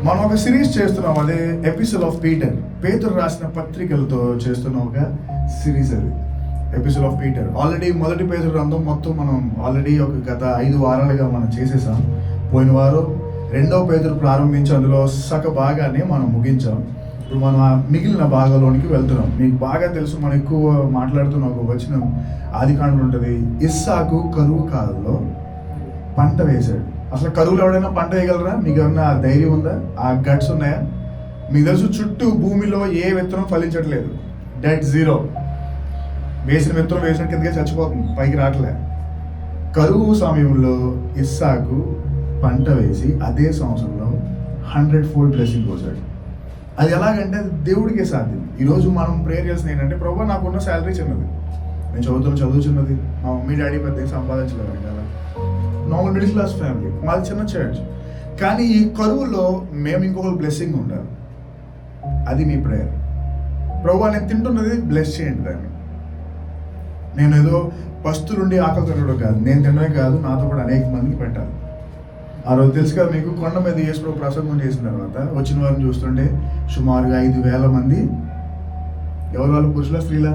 మనం ఒక సిరీస్ చేస్తున్నాం, అదే ఎపిసోడ్ ఆఫ్ పీటర్. పేతురు రాసిన పత్రికలతో చేస్తున్న ఒక సిరీస్ అది ఎపిసోడ్ ఆఫ్ పీటర్. ఆల్రెడీ మొదటి పేతురు గ్రంథం మొత్తం మనం ఆల్రెడీ ఒక గత 5 వారాలుగా మనం చేసేసాం. పోయిన వారం 2వ పేతురు ప్రారంభించి అందులో సగ భాగాన్ని మనం ముగించాం. ఇప్పుడు మనం ఆ మిగిలిన భాగంలోనికి వెళ్తున్నాం. మీకు బాగా తెలుసు, మనం ఎక్కువ మాట్లాడుతున్న ఒక వచనం ఆదికాండంలో ఉంటుంది. ఇస్సాకు కరువు కాలంలో పంట వేశాడు. అసలు కరువులో ఎవడైనా పంట వేయగలరా? మీకు ఏమన్నా ధైర్యం ఉందా? ఆ గట్స్ ఉన్నాయా? మీకు తెలుసు, చుట్టూ భూమిలో ఏ విత్తనం ఫలించట్లేదు, డెడ్ జీరో. వేసిన విత్తనం వేసిన కిందకే చచ్చిపోతుంది, పైకి రావట్లే. కరువు సమయంలో ఇస్సాకు పంట వేసి అదే సంవత్సరంలో 100-fold బ్లెస్సింగ్ పోసాడు. అది ఎలాగంటే అది దేవుడికే సాధ్యం. ఈరోజు మనం ప్రేయర్ చేసిన ఏంటంటే, ప్రభు నాకున్న శాలరీ చిన్నది, నేను చదువు చిన్నది, మా మమ్మీ డాడీ పెద్ద సంపాదించలేరు కదా, నార్మల్ మిడిల్ క్లాస్ ఫ్యామిలీ, మాది చిన్న చర్చ్. కానీ ఈ కరువులో మేము ఇంకొక బ్లెస్సింగ్ ఉండాలి. అది మీ ప్రేయర్. ప్రభు నేను తింటున్నది బ్లెస్ చేయండి దాన్ని. నేను ఏదో పస్తులుండి ఆకలి తినడం కాదు, నేను తినడమే కాదు, నాతో కూడా అనేక మందికి పెట్టాలి. ఆ రోజు తెలుసు కదా మీకు, కొండ మీద యేసు ప్రభు ప్రసంగం చేసిన తర్వాత వచ్చిన వారిని చూస్తుంటే సుమారుగా 5,000 మంది. ఎవరు వాళ్ళు? పురుషుల స్త్రీలా?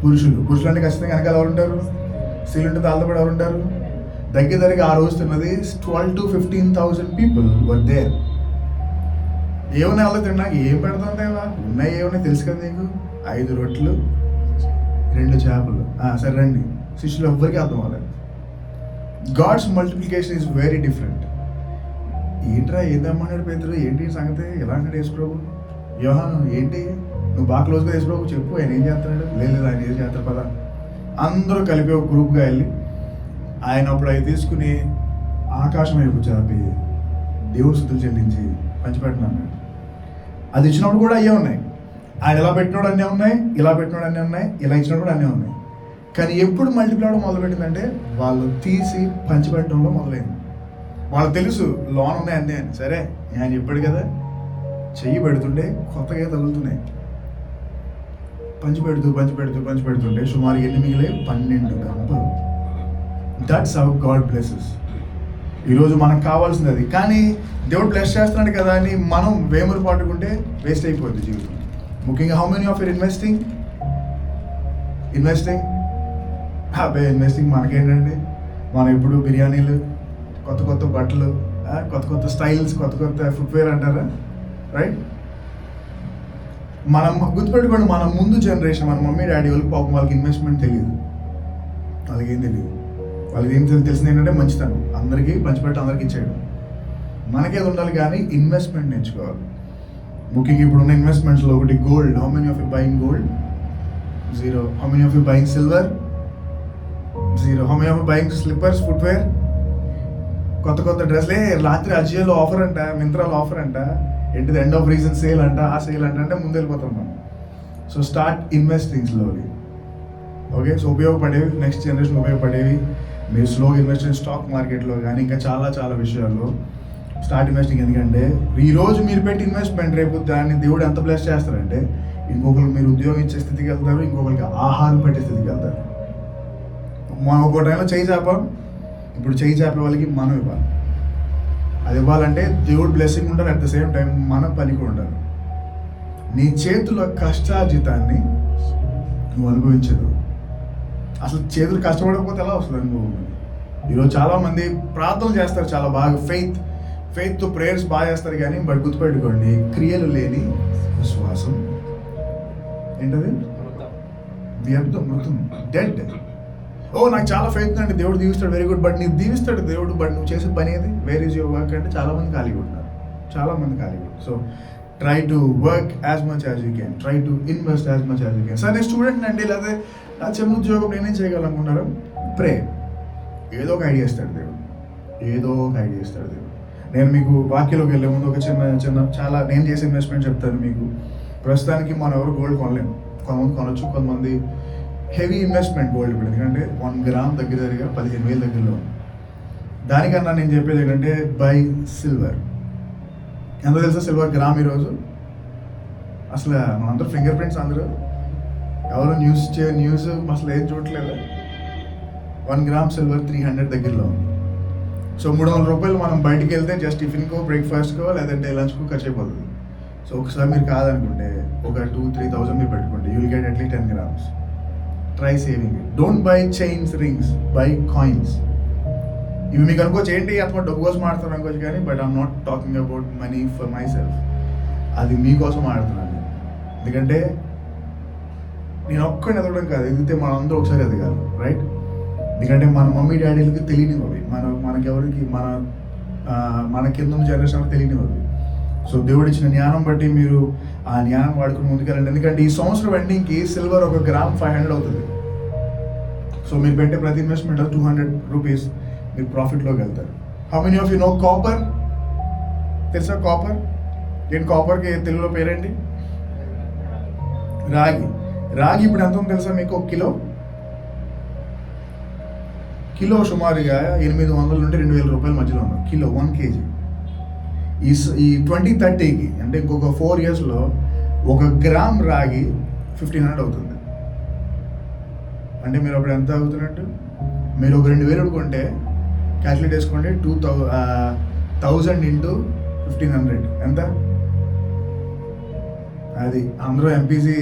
పురుషులు అంటే ఖచ్చితంగా వెనకాల ఎవరు ఉంటారు? స్త్రీలు ఉంటే తాళ్ళతో కూడా ఎవరు ఉంటారు? దగ్గరగా ఆ రోజు తిన్నది 12,000-15,000 పీపుల్ వర్ దేర్. ఏమన్నా వాళ్ళు తిన్నాక ఏం పెడతాందేవా? ఉన్నాయి ఏమన్నా తెలుసు కదా నీకు, 5 రొట్టెలు 2 చేపలు. సరే రండి. శిష్యులు ఎవ్వరికి అర్థం అవ్వలేదు. God's multiplication is very different. ఏంట్రా ఏందమ్మన్నాడు పేతురు, ఏంటి సంగతి ఎలా అన్నాడు యేసు ప్రభు? యోహాను ఏంటి నువ్వు బాగా క్లోజ్గా యేసు ప్రభు చెప్పు, ఆయన ఏం చేస్తున్నాడు? లేదు ఆయన ఏం చేస్తారు పదా. అందరూ కలిపి ఒక గ్రూప్గా వెళ్ళి ఆయన అప్పుడు అవి తీసుకుని ఆకాశం వైపు చాపి దేవుడు స్తుతులు చెల్లించి పంచిపెట్టినాడు. అది ఇచ్చినప్పుడు కూడా అయ్యే ఉన్నాయి. ఆయన ఎలా పెట్టినోడు అన్నీ ఉన్నాయి, ఇలా పెట్టినోడు అన్నీ ఉన్నాయి, ఇలా ఇచ్చినప్పుడు కూడా అన్నీ ఉన్నాయి. కానీ ఎప్పుడు మల్టిప్లై అవడం మొదలుపెట్టిందంటే వాళ్ళు తీసి పంచిపెట్టడంలో మొదలైంది. వాళ్ళకి తెలుసు లోన్ ఉన్నాయి అన్నీ అని. సరే ఆయన చెప్పాడు కదా, చెయ్యి పెడుతుంటే కొత్తగా తగులుతున్నాయి. పంచిపెడుతుంటే సుమారు ఎన్ని మిగిలే? 12 గంపలు. That's how God blesses. ఈరోజు మనకు కావాల్సింది అది. కానీ దేవుడు బ్లెస్ చేస్తున్నాడు కదా అని మనం వేమరు పాటుకుంటే వేస్ట్ అయిపోద్ది జీవితం. ముఖ్యంగా how many of your investing investing మనకేంటండి, మనం ఇప్పుడు బిర్యానీలు, కొత్త బట్టలు, కొత్త స్టైల్స్, కొత్త ఫుట్వేర్ అంటారా, రైట్? మనం గుర్తుపెట్టుకోండి, మన ముందు జనరేషన్, మన మమ్మీ డాడీ వాళ్ళకి పాపం వాళ్ళకి ఇన్వెస్ట్మెంట్ తెలియదు. వాళ్ళకి ఏం తెలియదు. వాళ్ళకి ఏం తెలిసింది ఏంటంటే మంచితనం, అందరికీ పంచిపెట్టి అందరికీ ఇచ్చేయడం. మనకేది ఉండాలి కానీ ఇన్వెస్ట్మెంట్ నేర్చుకోవాలి. ముఖ్యంగా ఇప్పుడున్న ఇన్వెస్ట్మెంట్స్లో ఒకటి gold. How many of you buying gold? 0. How many of you buying silver? 0. How many of you buying slippers, footwear, కొత్త డ్రెస్లే. రాత్రి అజియోలో ఆఫర్ అంట, మింత్రాలో ఆఫర్ అంట, ఏంటిది ఎండ్ ఆఫ్ రీజన్ సేల్ అంట, ఆ సేల్ అంటే ముందు వెళ్ళిపోతాం మనం. So start investing slowly. Okay, so ఉపయోగపడేవి, నెక్స్ట్ జనరేషన్ ఉపయోగపడేవి. మీరు స్లోగా ఇన్వెస్ట్ ఇన్ స్టాక్ మార్కెట్లో కానీ ఇంకా చాలా విషయాల్లో స్టార్ట్ ఇన్వెస్టింగ్. ఎందుకంటే ఈరోజు మీరు పెట్టి ఇన్వెస్ట్మెంట్ రేపు దాన్ని దేవుడు ఎంత బ్లెస్ చేస్తారంటే, ఇంకొకరికి మీరు ఉద్యోగం ఇచ్చే స్థితికి వెళ్తారు, ఇంకొకరికి ఆహారం పెట్టే స్థితికి వెళ్తారు. మనం ఒక టైంలో చేయి చాపాం, ఇప్పుడు చేయి చాపే వాళ్ళకి మనం ఇవ్వాలి. అది ఇవ్వాలంటే దేవుడు బ్లెస్సింగ్ ఉండాలి, అట్ ద సేమ్ టైం మన పని కూడా ఉండాలి. నీ చేతుల కష్టార్జితాన్ని నువ్వు అనుభవించదు. అసలు చేతులు కష్టపడకపోతే ఎలా వస్తుంది అనుభవం? ఈరోజు చాలామంది ప్రార్థనలు చేస్తారు, చాలా బాగా ఫెయిత్తో ప్రేయర్స్ బాగా చేస్తారు, కానీ బట్ గుర్తుపెట్టుకోండి, క్రియలు లేని విశ్వాసం ఏంటది? వ్యర్థం, మృతం, డెడ్. నాకు చాలా ఫెయిత్ అంటే దేవుడు దీవిస్తాడు, వెరీ గుడ్. బట్ నీకు దీవిస్తాడు దేవుడు, బట్ నువ్వు చేసే పని ఏది? వేర్ ఈజ్ యువర్ వర్క్ అంటే చాలామంది ఖాళీగా ఉన్నారు. So try to work as much as you can, try to invest as much as you can. సరే నేను స్టూడెంట్ అండి, లేదా నా చిన్న ఉద్యోగం నేనేం చేయగలనుకున్నారు? ప్రే. ఏదో ఒక ఐడియా ఇస్తాడు దేవుడు. నేను మీకు వాక్యలోకి వెళ్ళే ముందు ఒక చిన్న చాలా నేను చేసే ఇన్వెస్ట్మెంట్ చెప్తాను మీకు. ప్రస్తుతానికి మనం ఎవరు గోల్డ్ కొనలేము. కొంతమంది కొనొచ్చు, కొంతమంది హెవీ ఇన్వెస్ట్మెంట్ గోల్డ్ ఇప్పుడు. ఎందుకంటే 1 గ్రామ్ దగ్గరగా 15,000 దగ్గరలో. దానికన్నా నేను చెప్పేది ఏంటంటే బై సిల్వర్. ఎంత తెలుసా సిల్వర్ గ్రామ్ ఈరోజు? అసలు మనందరూ ఫింగర్ ప్రింట్స్, అందరూ ఎవరు న్యూస్ అసలు ఏం చూడట్లేదు. 1 గ్రామ్ సిల్వర్ 300 దగ్గరలో ఉంది. సో 300 రూపాయలు మనం బయటికి వెళ్తే జస్ట్ టిఫిన్కో బ్రేక్ఫాస్ట్కో లేదంటే లంచ్కో ఖర్చు అయిపోతుంది. సో ఒకసారి మీరు కాదనుకుంటే ఒక 2,000-3,000 మీరు పెట్టుకోండి, you will get at least 10 grams. Try saving it. Don't by chains, rings, by coins. ఇవి మీకు అనుకోవచ్చు ఏంటి అతను డబ్బు కోసం ఆడుతున్నాను అనుకోవచ్చు, కానీ but I'm not talking about money for my self. అది మీకోసం ఆడుతున్నాను. ఎందుకంటే నేను ఒక్కడిని ఎదగడం కాదు, ఎదిగితే మనం అందరూ ఒకసారి ఎదగాలి, రైట్? ఎందుకంటే మన మమ్మీ డాడీలకి తెలియనివి అవి, మనకెవరికి మన కింద ఉన్న జనరేషన్కి తెలియనివి అవి. సో దేవుడు ఇచ్చిన జ్ఞానం బట్టి మీరు ఆ జ్ఞానం వాడుకుని ముందుకెళ్ళండి. ఎందుకంటే ఈ సంవత్సరం ఎండింగ్కి సిల్వర్ 1 గ్రామ్ 500 అవుతుంది. సో మీరు పెట్టే ప్రతి ఇన్వెస్ట్మెంట్ 200 రూపీస్ మీరు ప్రాఫిట్లోకి వెళ్తారు. How many of you know copper? తెలుసా కాపర్? ఏంటి కాపర్కి తెలుగులో పేరేంటి? రాగి. రాగి ఇప్పుడు ఎంత ఉందో తెలుసా మీకు? 1 కిలో సుమారుగా 800 నుండి 2,000 రూపాయల మధ్యలో ఉంది కిలో, 1 kg. ఈ 2030కి అంటే ఇంకొక 4 yearsలో 1 గ్రామ్ రాగి 1,500 అవుతుంది. అంటే మీరు అప్పుడు ఎంత అవుతున్నట్టు? మీరు ఒక 2,000 కొంటే క్యాల్కులేట్ చేసుకోండి, 1000 into 1,500 ఎంత? అది అందరూ ఎంపీసీ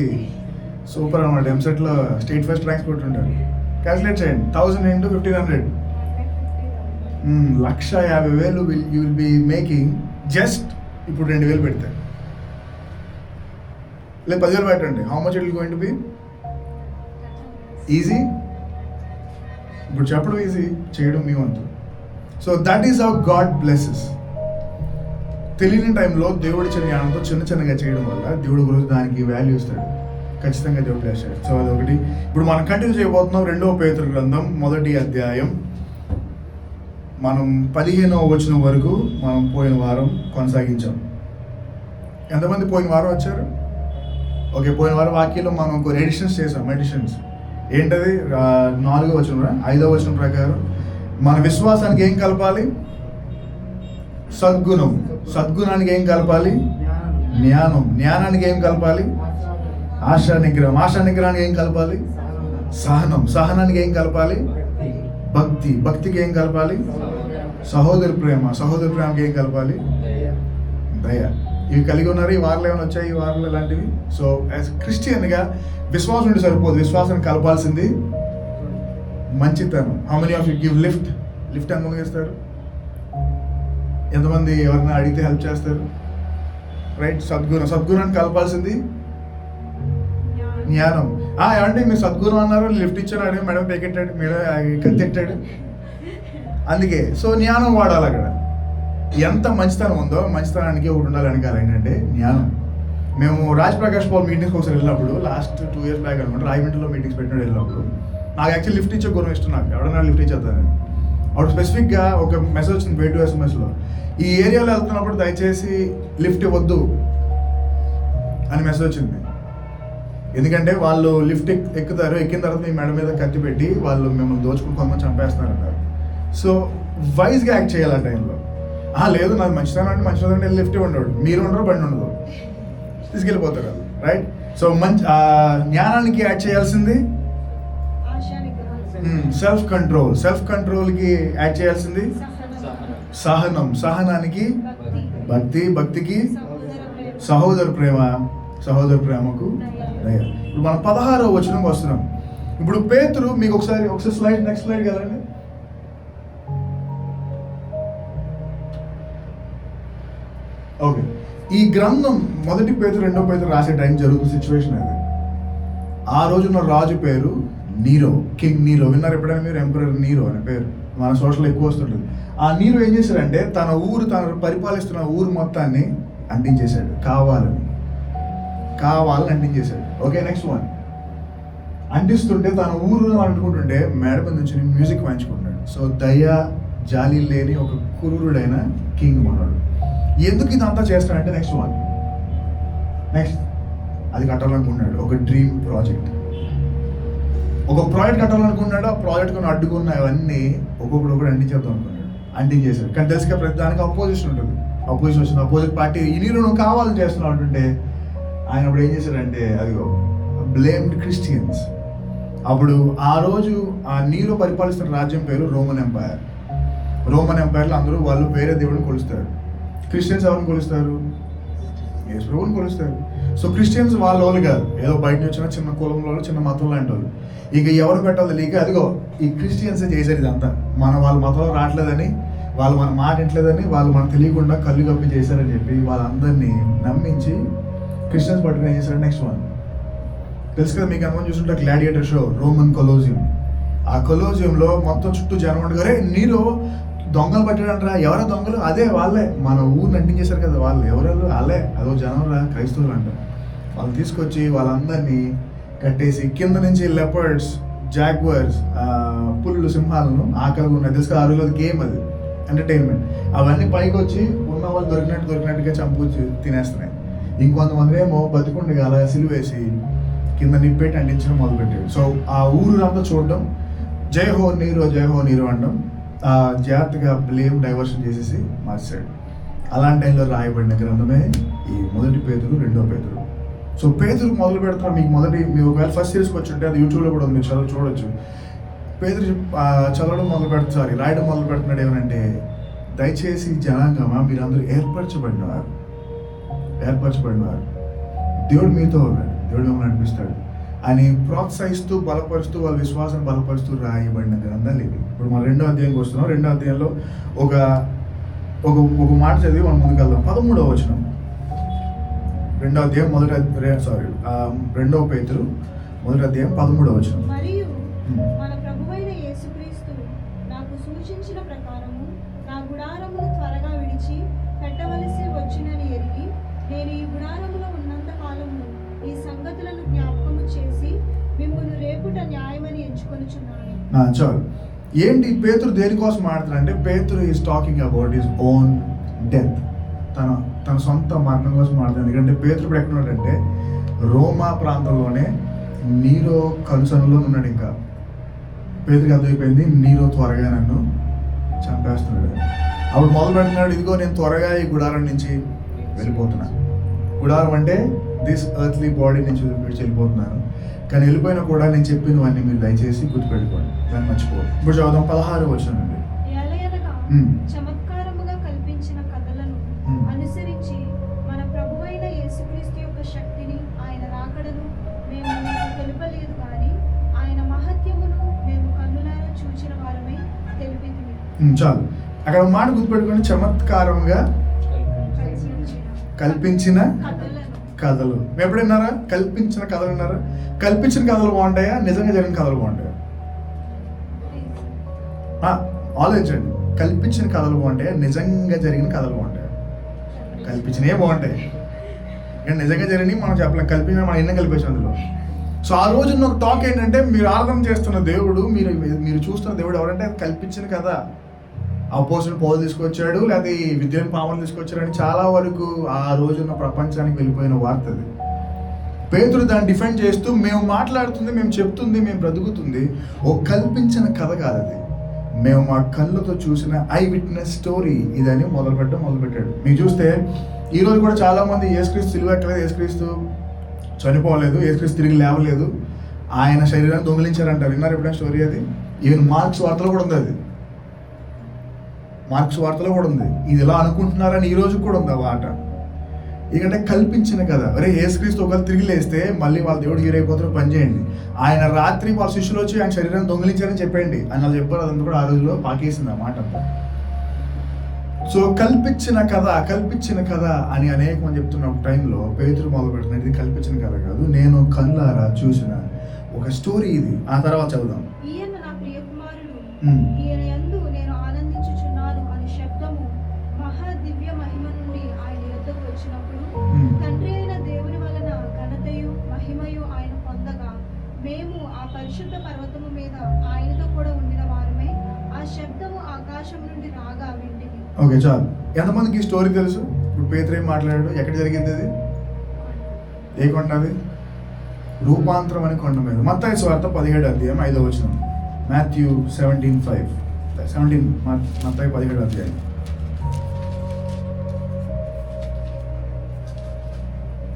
సూపర్ అనమాట, ఎంసెట్లో స్టేట్ ఫస్ట్ ర్యాంక్స్ కొట్టుంటారు. క్యాల్కులేట్ చేయండి, 1000 into 1,500, 1,50,000 you will be making. Just ఇప్పుడు 2,000 పెడితే, లేదు 10,000 పెట్టండి, how much it will going to be? Easy. ఇప్పుడు చెప్పడం ఈజీ, చేయడం మీ వంతు. So that is how God blesses. తెలియని టైంలో దేవుడి జ్ఞానంతో చిన్నగా చేయడం వల్ల దేవుడు గురించి దానికి వాల్యూ ఇస్తాడు. ఖచ్చితంగా దేవుడు బ్లెస్ చేస్తాడు. సో అదొకటి. ఇప్పుడు మనం కంటిన్యూ చేయబోతున్నాం 2వ పేతురు గ్రంథం 1వ అధ్యాయం. మనం 15వ వచనం వరకు మనం పోయిన వారం కొనసాగించాం. ఎంతమంది పోయిన వారం వచ్చారు? ఓకే, పోయిన వారం వాక్యంలో మనం కొన్ని ఎడిషన్స్ చేసాం. ఎడిషన్స్ ఏంటది? 4వ వచనం, 5వ వచనం ప్రకారం మన విశ్వాసానికి ఏం కలపాలి? సద్గుణం. సద్గుణానికి ఏం కలపాలి? జ్ఞానం. జ్ఞానానికి ఏం కలపాలి? ఆశా నిగ్రహం. ఆశా నిగ్రహానికి ఏం కలపాలి? సహనం. సహనానికి ఏం కలపాలి? భక్తి. భక్తికి ఏం కలపాలి? సహోదర ప్రేమ. సహోదర ప్రేమకి ఏం కలపాలి? దయ. ఇవి కలిగి ఉన్నారు. ఈ వారాలు ఏమైనా వచ్చాయి? ఈ వారాలు ఇలాంటివి. సో యాజ్ క్రిస్టియన్గా విశ్వాసం నుండి సరిపోదు, విశ్వాసాన్ని కలపాల్సింది మంచితనం. How many of you give lift? Lift ఎంతమంది ఇస్తారు? ఎంతమంది ఎవరైనా అడిగితే హెల్ప్ చేస్తారు? రైట్. సద్గుణం. సద్గుణాన్ని కలపాల్సింది జ్ఞానం. ఏమంటే మీరు సద్గుణం అన్నారు, లిఫ్ట్ ఇచ్చారు, అడిగి మేడం పెకెట్టాడు, మేడం కత్తెట్టాడు. అందుకే సో జ్ఞానం వాడాలి అక్కడ. ఎంత మంచితనం ఉందో మంచితనానికి ఒకటి ఉండాలి వెనకాల. ఏంటంటే జ్ఞానం. మేము రాజ్ ప్రకాష్ పాల్ మీటింగ్స్కి ఒకసారి వెళ్ళినప్పుడు, లాస్ట్ 2 years బ్యాక్ అనమాట, రాయమండ్రిలో మీటింగ్స్ పెట్టినప్పుడు వెళ్ళినప్పుడు నాకు యాక్చువల్లీ లిఫ్ట్ ఇచ్చే గుణం ఇష్టం. నాకు ఎవడన్నా లిఫ్ట్ ఇచ్చేస్తాను. అప్పుడు స్పెసిఫిక్గా ఒక మెసేజ్ వచ్చింది పే టు SMS-లో, ఈ ఏరియాలో వెళ్తున్నప్పుడు దయచేసి లిఫ్ట్ ఇవ్వద్దు అని మెసేజ్ వచ్చింది. ఎందుకంటే వాళ్ళు లిఫ్ట్ ఎక్కుతారు, ఎక్కిన తర్వాత మీ మెడ మీద కత్తి పెట్టి వాళ్ళు మిమ్మల్ని దోచుకుని కొంతమంది చంపేస్తారన్నారు. సో వైజ్గా యాక్ట్ చేయాలి ఆ టైంలో. లేదు నాకు మంచితనం అంటే మంచితనం అంటే లిఫ్ట్ ఉండడు, మీరు ఉండరు, బండి ఉండదు, తీసుకెళ్ళిపోతారు, రైట్? సో జ్ఞానానికి యాడ్ చేయాల్సింది సెల్ఫ్ కంట్రోల్. సెల్ఫ్ కంట్రోల్కి యాడ్ చేయాల్సింది సహనం. సహనానికి భక్తి. భక్తికి సహోదర ప్రేమ. సహోదర ప్రేమకు దయ. ఇప్పుడు మనం 16వ వచనంకి వస్తున్నాం. ఇప్పుడు పేతురు మీకు ఒకసారి స్లైడ్, నెక్స్ట్ స్లైడ్ కదండి. ఓకే, ఈ గ్రంథం 1 పేతురు 2 పేతురు రాసే టైం జరుగుతున్న సిచ్యువేషన్ అది. ఆ రోజున రాజు పేరు నీరో, కింగ్ నీరో. విన్నారు ఎప్పుడైనా మీరు? ఎంపరర్ నీరో అనే పేరు మన సోషల్ ఎక్కువ వస్తుంటుంది. ఆ నీరో ఏం చేశాడంటే తను పరిపాలిస్తున్న ఊరు మొత్తాన్ని అంటించేశాడు. కావాలని అంటించేశాడు. Okay, next one. అంటిస్తుంటే తన ఊరు అంటుకుంటుంటే మేడ మీద నుంచి మ్యూజిక్ వాయించుకుంటున్నాడు. సో దయ జాలి లేని ఒక క్రూరుడైన కింగ్ మనోడు. ఎందుకు ఇదంతా చేస్తాడంటే నెక్స్ట్ అది కట్టాలనుకున్నాడు. ఒక డ్రీమ్ ప్రాజెక్ట్, ఒక ప్రాజెక్ట్ కట్టాలనుకున్నాడు. ఆ ప్రాజెక్ట్ కొన్ని అడ్డుకున్న అవన్నీ ఒక్కొక్కడు అంటించేద్దాం అనుకున్నాడు. అంటించేశాడు. కానీ తెలుసుగా ప్రతి దానికి అపోజిషన్ ఉంటుంది. అపోజిషన్ వచ్చింది. అపోజిట్ పార్టీ ఈ నీరు నువ్వు కావాలని చేస్తున్నావు అంటుంటే ఆయన అప్పుడు ఏం చేశాడంటే అదిగో బ్లేమ్డ్ క్రిస్టియన్స్. అప్పుడు ఆ రోజు ఆ నీరో పరిపాలిస్తున్న రాజ్యం పేరు రోమన్ ఎంపైర్. రోమన్ ఎంపైర్లో అందరూ వాళ్ళు వేరే దేవుడిని కొలుస్తారు. క్రిస్టియన్స్ ఎవరిని కొలుస్తారు? యేసు ప్రభువుని కొలుస్తారు. సో క్రిస్టియన్స్ వాళ్ళు కాదు, ఏదో బయట వచ్చిన చిన్న కులంలో చిన్న మతం లాంటి వాళ్ళు. ఇక ఎవరు పెట్టాలి తెలియక అదిగో ఈ క్రిస్టియన్సే చేశారు ఇదంతా. వాళ్ళ మతంలో రావట్లేదని, వాళ్ళు మన మాట వింటలేదని, వాళ్ళు మనకు తెలియకుండా కళ్ళు కప్పి చేశారని చెప్పి వాళ్ళందరినీ నమ్మించి క్రిస్టియన్స్ పట్టుకుని ఏం చేశారు? నెక్స్ట్ వన్ తెలుసు కదా మీకు, అందరం చూస్తుంటే గ్లాడియేటర్ షో, రోమన్ కొలోజియం. ఆ కొలోజియంలో మొత్తం చుట్టూ జనం ఉండగారే నీలో దొంగలు పట్టాడంటారా? ఎవరో దొంగలు? అదే వాళ్ళే, మన ఊరిని అంటించేశారు కదా వాళ్ళు. ఎవరెళ్ళు? వాళ్ళే, అదో జనం రా, క్రైస్తవులు అంట. వాళ్ళు తీసుకొచ్చి వాళ్ళందరినీ కట్టేసి కింద నుంచి లెపర్డ్స్, జాగ్వర్స్, పులులు, సింహాలను ఆకలి ఉన్నాయి తెలుసు కదా. ఆ రోజు గేమ్, అది ఎంటర్టైన్మెంట్. అవన్నీ పైకి వచ్చి ఉన్న వాళ్ళు దొరికినట్టుగా చంపుకొచ్చి తినేస్తున్నాయి. ఇంకొంతమంది ఏమో బతికుండగా అలా సిలువేసి కింద నిప్పెట్టి అంటించడం మొదలుపెట్టాడు. సో ఆ ఊరంతా చూడడం, జై హో నీరో అనడం, జాగ్రత్తగా బ్లేమ్ డైవర్షన్ చేసేసి మార్చాడు. అలాంటి టైంలో రాయబడిన గ్రంథమే ఈ 1 పేతురు 2 పేతురు. సో పేతురు మొదలు పెడుతున్నా మీరు ఒకవేళ ఫస్ట్ సిరీస్కి వచ్చి ఉంటే అది యూట్యూబ్లో కూడా ఉంది, మీరు చూడొచ్చు. పేతురు చదవడం రాయడం మొదలు పెడుతున్నాడు ఏమనంటే, దయచేసి జనాంగమా మీరందరూ ఏర్పరచబడినారు. దేవుడు మీతో ఉన్నాడు, దేవుడు మిమ్మల్ని నడిపిస్తాడు అని ప్రోత్సహిస్తూ బలపరుస్తూ వాళ్ళ విశ్వాసం బలపరుస్తూ రాయబడిన గ్రంథాలు ఇవి. ఇప్పుడు మనం 2వ అధ్యాయంకి వస్తున్నాం. 2వ అధ్యాయంలో ఒక మాట చదివి మనం ముందుకెళ్దాం. 13వ వచనం, 2వ అధ్యాయం 2 పేతురు 1వ అధ్యాయం 13వ వచనం. మరియు మన ప్రభువైన యేసుక్రీస్తు నాకు సూచించిన ప్రకారము నా గుడారమును త్వరగా విడిచి పెట్టవలసి వచ్చినని ఎరిగి నేను ఈ గుడారములో ఉన్నంత కాలము ఈ సంగతులను జ్ఞాపకము చేసి మిమ్మును రేపుట న్యాయమని ఎంచుకొనుచున్నాను. చాలు. ఏంటి పేతురు దేనికోసం మాట్లాడుతున్నాడంటే, పేతురు is talking about his own death. తన సొంత మరణం కోసం మాట్లాడుతుంది. ఎందుకంటే పేతురు ఇప్పుడు ఎక్కడ ఉన్నాడంటే రోమా ప్రాంతంలోనే నీరో కన్సర్న్లో ఉన్నాడు. ఇంకా పేతురికి అర్థమైపోయింది, నీరో త్వరగా నన్ను చంపేస్తున్నాడు. అప్పుడు మొదలు పెడుతున్నాడు, ఇదిగో నేను త్వరగా ఈ గుడారం నుంచి వెళ్ళిపోతున్నా. గుడారం అంటే దిస్ ఎర్త్లీ బాడీ నుంచి వెళ్ళిపోతున్నాను. కానీ వెళ్ళిపోయినా కూడా నేను చెప్పినవన్నీ మీరు దయచేసి గుర్తుపెట్టుకోండి, దాన్ని మర్చిపోవాలి. ఇప్పుడు చదువుదాం 16వ వచనం అండి. చమత్కారముగా కల్పించిన కథలను అనుసరించి మన ప్రభువైన యేసుక్రీస్తు యొక్క శక్తిని, ఆయన రాకడను మేము మీకు తెలుపలేదు కానీ ఆయన మహత్యమును మేము కన్నులారా చూచిన వారమై తెలిపితిమి. చాలు, అక్కడ మాట గుర్తుపెట్టుకోండి. చమత్కారంగా కల్పించిన కథలు. ఎప్పుడు విన్నారా? కల్పించిన కథలు విన్నారా? కల్పించిన కథలు బాగుంటాయా, నిజంగా జరిగిన కథలు బాగుంటాయా? ఆలోచించండి. కల్పించిన కథలు బాగుంటాయా, నిజంగా జరిగిన కథలు బాగుంటాయా? కల్పించినవే బాగుంటాయి. కానీ నిజంగా జరిగినవి మనం చెప్పలేం, కల్పించిన మనం ఎన్నో కల్పించాం అందులో. సో ఆ రోజున్న ఒక టాక్ ఏంటంటే, మీరు ఆరాధన చేస్తున్న దేవుడు, మీరు చూస్తున్న దేవుడు ఎవరంటే కల్పించిన కథ. అపోజిట్ పౌలు తీసుకొచ్చాడు, లేకపోతే ఈ విద్యను పాములు తీసుకొచ్చాడు అని చాలా వరకు ఆ రోజున్న ప్రపంచానికి వెళ్ళిపోయిన వార్త అది. పేతురు దాన్ని డిఫెండ్ చేస్తూ, మేము మాట్లాడుతుంది, మేము చెప్తుంది, మేము బ్రతుకుతుంది ఓ కల్పించిన కథ కాదు, అది మేము మా కళ్ళతో చూసిన ఐ విట్నెస్ స్టోరీ ఇదని మొదలుపెట్టాడు. మీరు చూస్తే ఈరోజు కూడా చాలామంది యేసుక్రీస్తు సిలువ ఎక్కలేదు, యేసుక్రీస్తు చనిపోలేదు, యేసుక్రీస్తు తిరిగి లేవలేదు, ఆయన శరీరాన్ని దొంగిలించారంటారు. విన్నారు ఎప్పుడైనా స్టోరీ? అది ఈవెన్ మార్క్స్ వార్తలో కూడా ఉంది. అది మార్క్స్ వార్తలో కూడా ఉంది. ఇది ఎలా అనుకుంటున్నారని ఈ రోజు కూడా ఉంది ఆ మాట. ఎందుకంటే కల్పించిన కదా. అరే యేసుక్రీస్తు ఒకరు తిరిగి లేస్తే మళ్ళీ వాళ్ళ దేవుడు హీరైపోతారో పని చేయండి. ఆయన రాత్రి వాళ్ళ శిష్యులు వచ్చి ఆయన శరీరాన్ని దొంగిలించారని చెప్పండి అని వాళ్ళు చెప్పారు. అదంతా కూడా ఆ రోజులో పాకేసింది ఆ మాట అంతా. సో కల్పించిన కథ అని అనేక మంది చెప్తున్న టైంలో పేతురు మొదలు పెట్టినది ఇది కల్పించిన కథ కాదు, నేను కళ్ళారా చూసిన ఒక స్టోరీ ఇది. ఆ తర్వాత చదువుదాం. ఈయన నా ప్రియ కుమారుడు, ఈయన యందు నేను ఆనందించుచున్నాను అని శబ్దము మహా దివ్య మహిమ నుండి ఆయన యొద్దకు వచ్చినప్పుడు తండ్రి అయిన దేవుని వలన ఘనతయు మహిమయు ఆయన పొందగా మేము ఆ పరిశుద్ధ పర్వతము మీద ఆయనతో కూడా ఉండిన వారమే ఆ శబ్దము ఆకాశం నుండి రాగా వింటిని. ఓకే, చాలు. ఎంతమందికి ఈ స్టోరీ తెలుసు? ఇప్పుడు పేతురు ఏం మాట్లాడాడు? ఎక్కడ జరిగింది అది? ఏ కొండ అది? రూపాంతరం అనే కొండ మీద. మత్తయి సువార్త 17వ అధ్యాయం 5వ వచనం. మాథ్యూ 17:5 మత్తయి 17వ అధ్యాయం.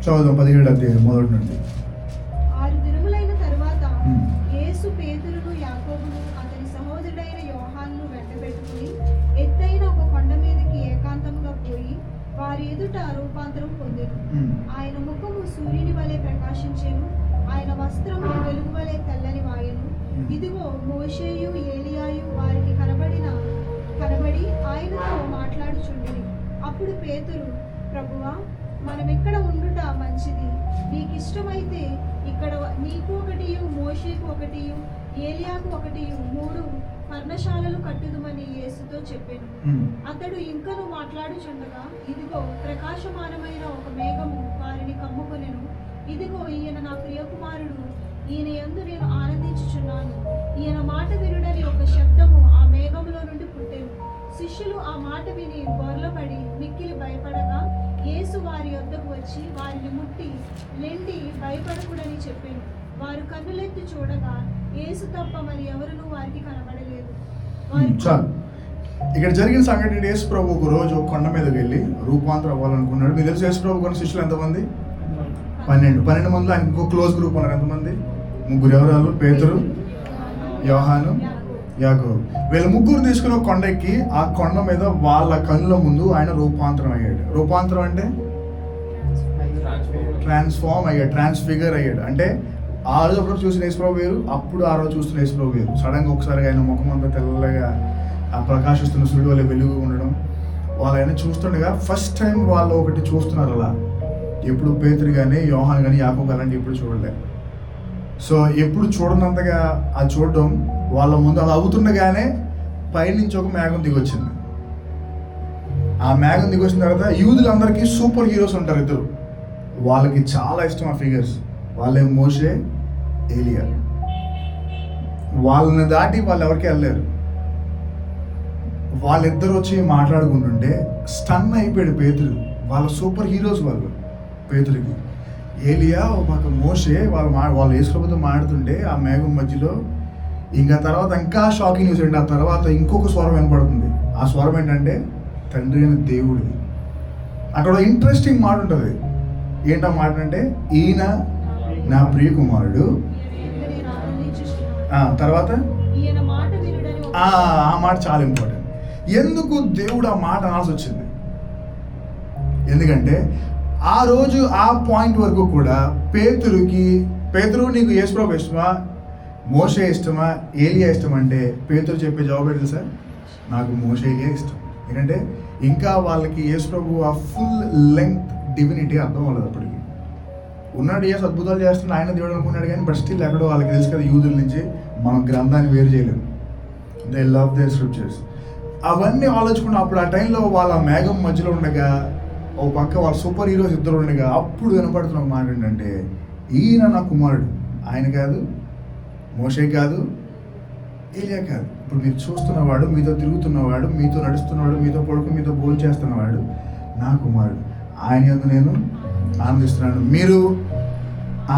చదువుదాం 17వ అధ్యాయం మొదటి నుండి. 6 దినములైన తరువాత యేసు పేతురును యాకోబును అతని సహోదరుడైన యోహానును వెంటబెట్టుకుని వస్త్రము వెలుగువలే తెల్లని వాయను. ఇదిగో మోషేయు ఏలియాయు వారికి కనబడి ఆయనతో మాట్లాడుచుండిరి. అప్పుడు పేతురు, ప్రభువా, మనమిక్కడ ఉండుట మంచిది. నీకిష్టమైతే ఇక్కడ నీకు ఒకటియు, మోషేకు ఒకటియు, ఏలియాకు ఒకటియు 3 పర్ణశాలలు కట్టుదుమని యేసుతో చెప్పెను. అతడు ఇంకను మాట్లాడుచుండగా ఇదిగో ప్రకాశమానమైన ఒక మేఘము వారిని కమ్ముకొనెను. ఇదిగో ఈయన నా ప్రియకుమారుడు, ఈయన యందు నేను ఆనందించుచున్నాను, ఈయన మాట వినుడని ఒక శబ్దము ఆ మేఘములో నుండి పుట్టెను. శిష్యులు ఆ మాట విని బొర్లపడి మిక్కిలి భయపడగా యేసు వారి యొద్దకు వచ్చి వారిని ముట్టి, లెండి, భయపడకుడని చెప్పెను. వారు కన్నులెత్తి చూడగా యేసు తప్ప మరి ఎవరునూ వారికి కనబడలేదు. చాలు. ఇక్కడ జరిగిన సంఘటన, యేసు ప్రభు ఒక రోజు ఒక కొండ మీదకి వెళ్ళి రూపాంతరం అవ్వాలనుకున్నాడు. మీరు తెలుసు యేసు ప్రభు కొన్ని శిష్యులు ఎంతమంది? 12 మందిలో ఆయన ఇంకో క్లోజ్ గ్రూప్ ఉన్నారు. ఎంతమంది? 3 ఎవరు? పేతురు, యోహాను, యాకోబు. వీళ్ళ 3 తీసుకుని ఒక కొండ ఎక్కి ఆ కొండ మీద వాళ్ళ కళ్ళ ముందు ఆయన రూపాంతరం అయ్యాడు. రూపాంతరం అంటే ట్రాన్స్ఫార్మ్ అయ్యాడు, ట్రాన్స్ఫిగర్ అయ్యాడు. అంటే ఆ రోజు అప్పుడు చూసిన యేసుప్రభు వేరు, అప్పుడు ఆ రోజు చూస్తున్న యేసుప్రభు వేరు. సడన్గా ఒకసారి ఆయన ముఖం అంతా తెల్లగా ఆ ప్రకాశిస్తున్న సూర్యుడు వల్ల వెలుగు ఉండడం, వాళ్ళు ఆయన చూస్తుండగా ఫస్ట్ టైం వాళ్ళు ఒకటి చూస్తున్నారు. అలా ఎప్పుడు పేతురు కానీ, యోహాను కానీ, యాకోబు అలాంటి ఎప్పుడు చూడలేదు. సో ఎప్పుడు చూడనంతగా ఆ చూడడం వాళ్ళ ముందు అలా అవుతుండగానే పైనుంచి ఒక మేఘం దిగొచ్చింది. ఆ మేఘం దిగొచ్చిన తర్వాత యూదులందరికీ సూపర్ హీరోస్ ఉంటారు ఇద్దరు, వాళ్ళకి చాలా ఇష్టం ఆ ఫిగర్స్. వాళ్ళే మోషే, ఏలియా. వాళ్ళని దాటి వాళ్ళు ఎవరికి వెళ్ళలేరు. వాళ్ళిద్దరు వచ్చి మాట్లాడుకుంటుంటే స్టన్ అయిపోయాడు పేతురు. వాళ్ళ సూపర్ హీరోస్ వాళ్ళు పేతురికి. ఏలియా మాకు మోషే వాళ్ళు యేసుప్రభుతో మాట్లాడుతుంటే ఆ మేఘం మధ్యలో ఇంకా తర్వాత ఇంకా షాకింగ్ న్యూస్ ఏంటి, ఆ తర్వాత ఇంకొక స్వరం వినపడుతుంది. ఆ స్వరం ఏంటంటే తండ్రి అయిన దేవుడిది. అక్కడ ఇంట్రెస్టింగ్ మాట ఉంటుంది. ఏంటా మాట అంటే, ఈయన నా ప్రియ కుమారుడు. తర్వాత ఆ మాట చాలా ఇంపార్టెంట్. ఎందుకు దేవుడు ఆ మాట అనాల్సి వచ్చింది? ఎందుకంటే ఆ రోజు ఆ పాయింట్ వరకు కూడా పేతురు నీకు యేసుప్రభు ఇష్టమా, మోషే ఇష్టమా, ఏలియా ఇష్టం అంటే పేతురు చెప్పే జవాబు ఏంటి సార్? నాకు మోషే, ఏలియా ఇష్టం. ఎందుకంటే ఇంకా వాళ్ళకి యేసుప్రభు ఆ ఫుల్ లెంగ్త్ డివినిటీ అర్థం అవ్వలేదు. అప్పటికి ఉన్నాడు, ఏ అద్భుతాలు చేస్తున్నాడు, ఆయన దేవుడు అనుకున్నాడు. కానీ బట్ స్టిల్ ఎక్కడో వాళ్ళకి తెలుసు కదా, యూదుల నుంచి మనం గ్రంథాన్ని వేరు చేయలేము. They love their scriptures. అవన్నీ ఆలోచుకున్న అప్పుడు ఆ టైంలో వాళ్ళ మేఘం మధ్యలో ఉండగా ఓ పక్క వాళ్ళ సూపర్ హీరోస్ ఇద్దరు ఉండగా అప్పుడు వినపడుతున్న మాట ఏంటంటే, ఈయన నా కుమారుడు, ఆయన కాదు, మోషే కాదు, ఏలియా కాదు. ఇప్పుడు మీరు చూస్తున్నవాడు, మీతో తిరుగుతున్నవాడు, మీతో నడుస్తున్నవాడు, మీతో పడుకుని మీతో భోజనం చేస్తున్నవాడు నా కుమారుడు, ఆయన యందు నేను ఆనందిస్తున్నాను. మీరు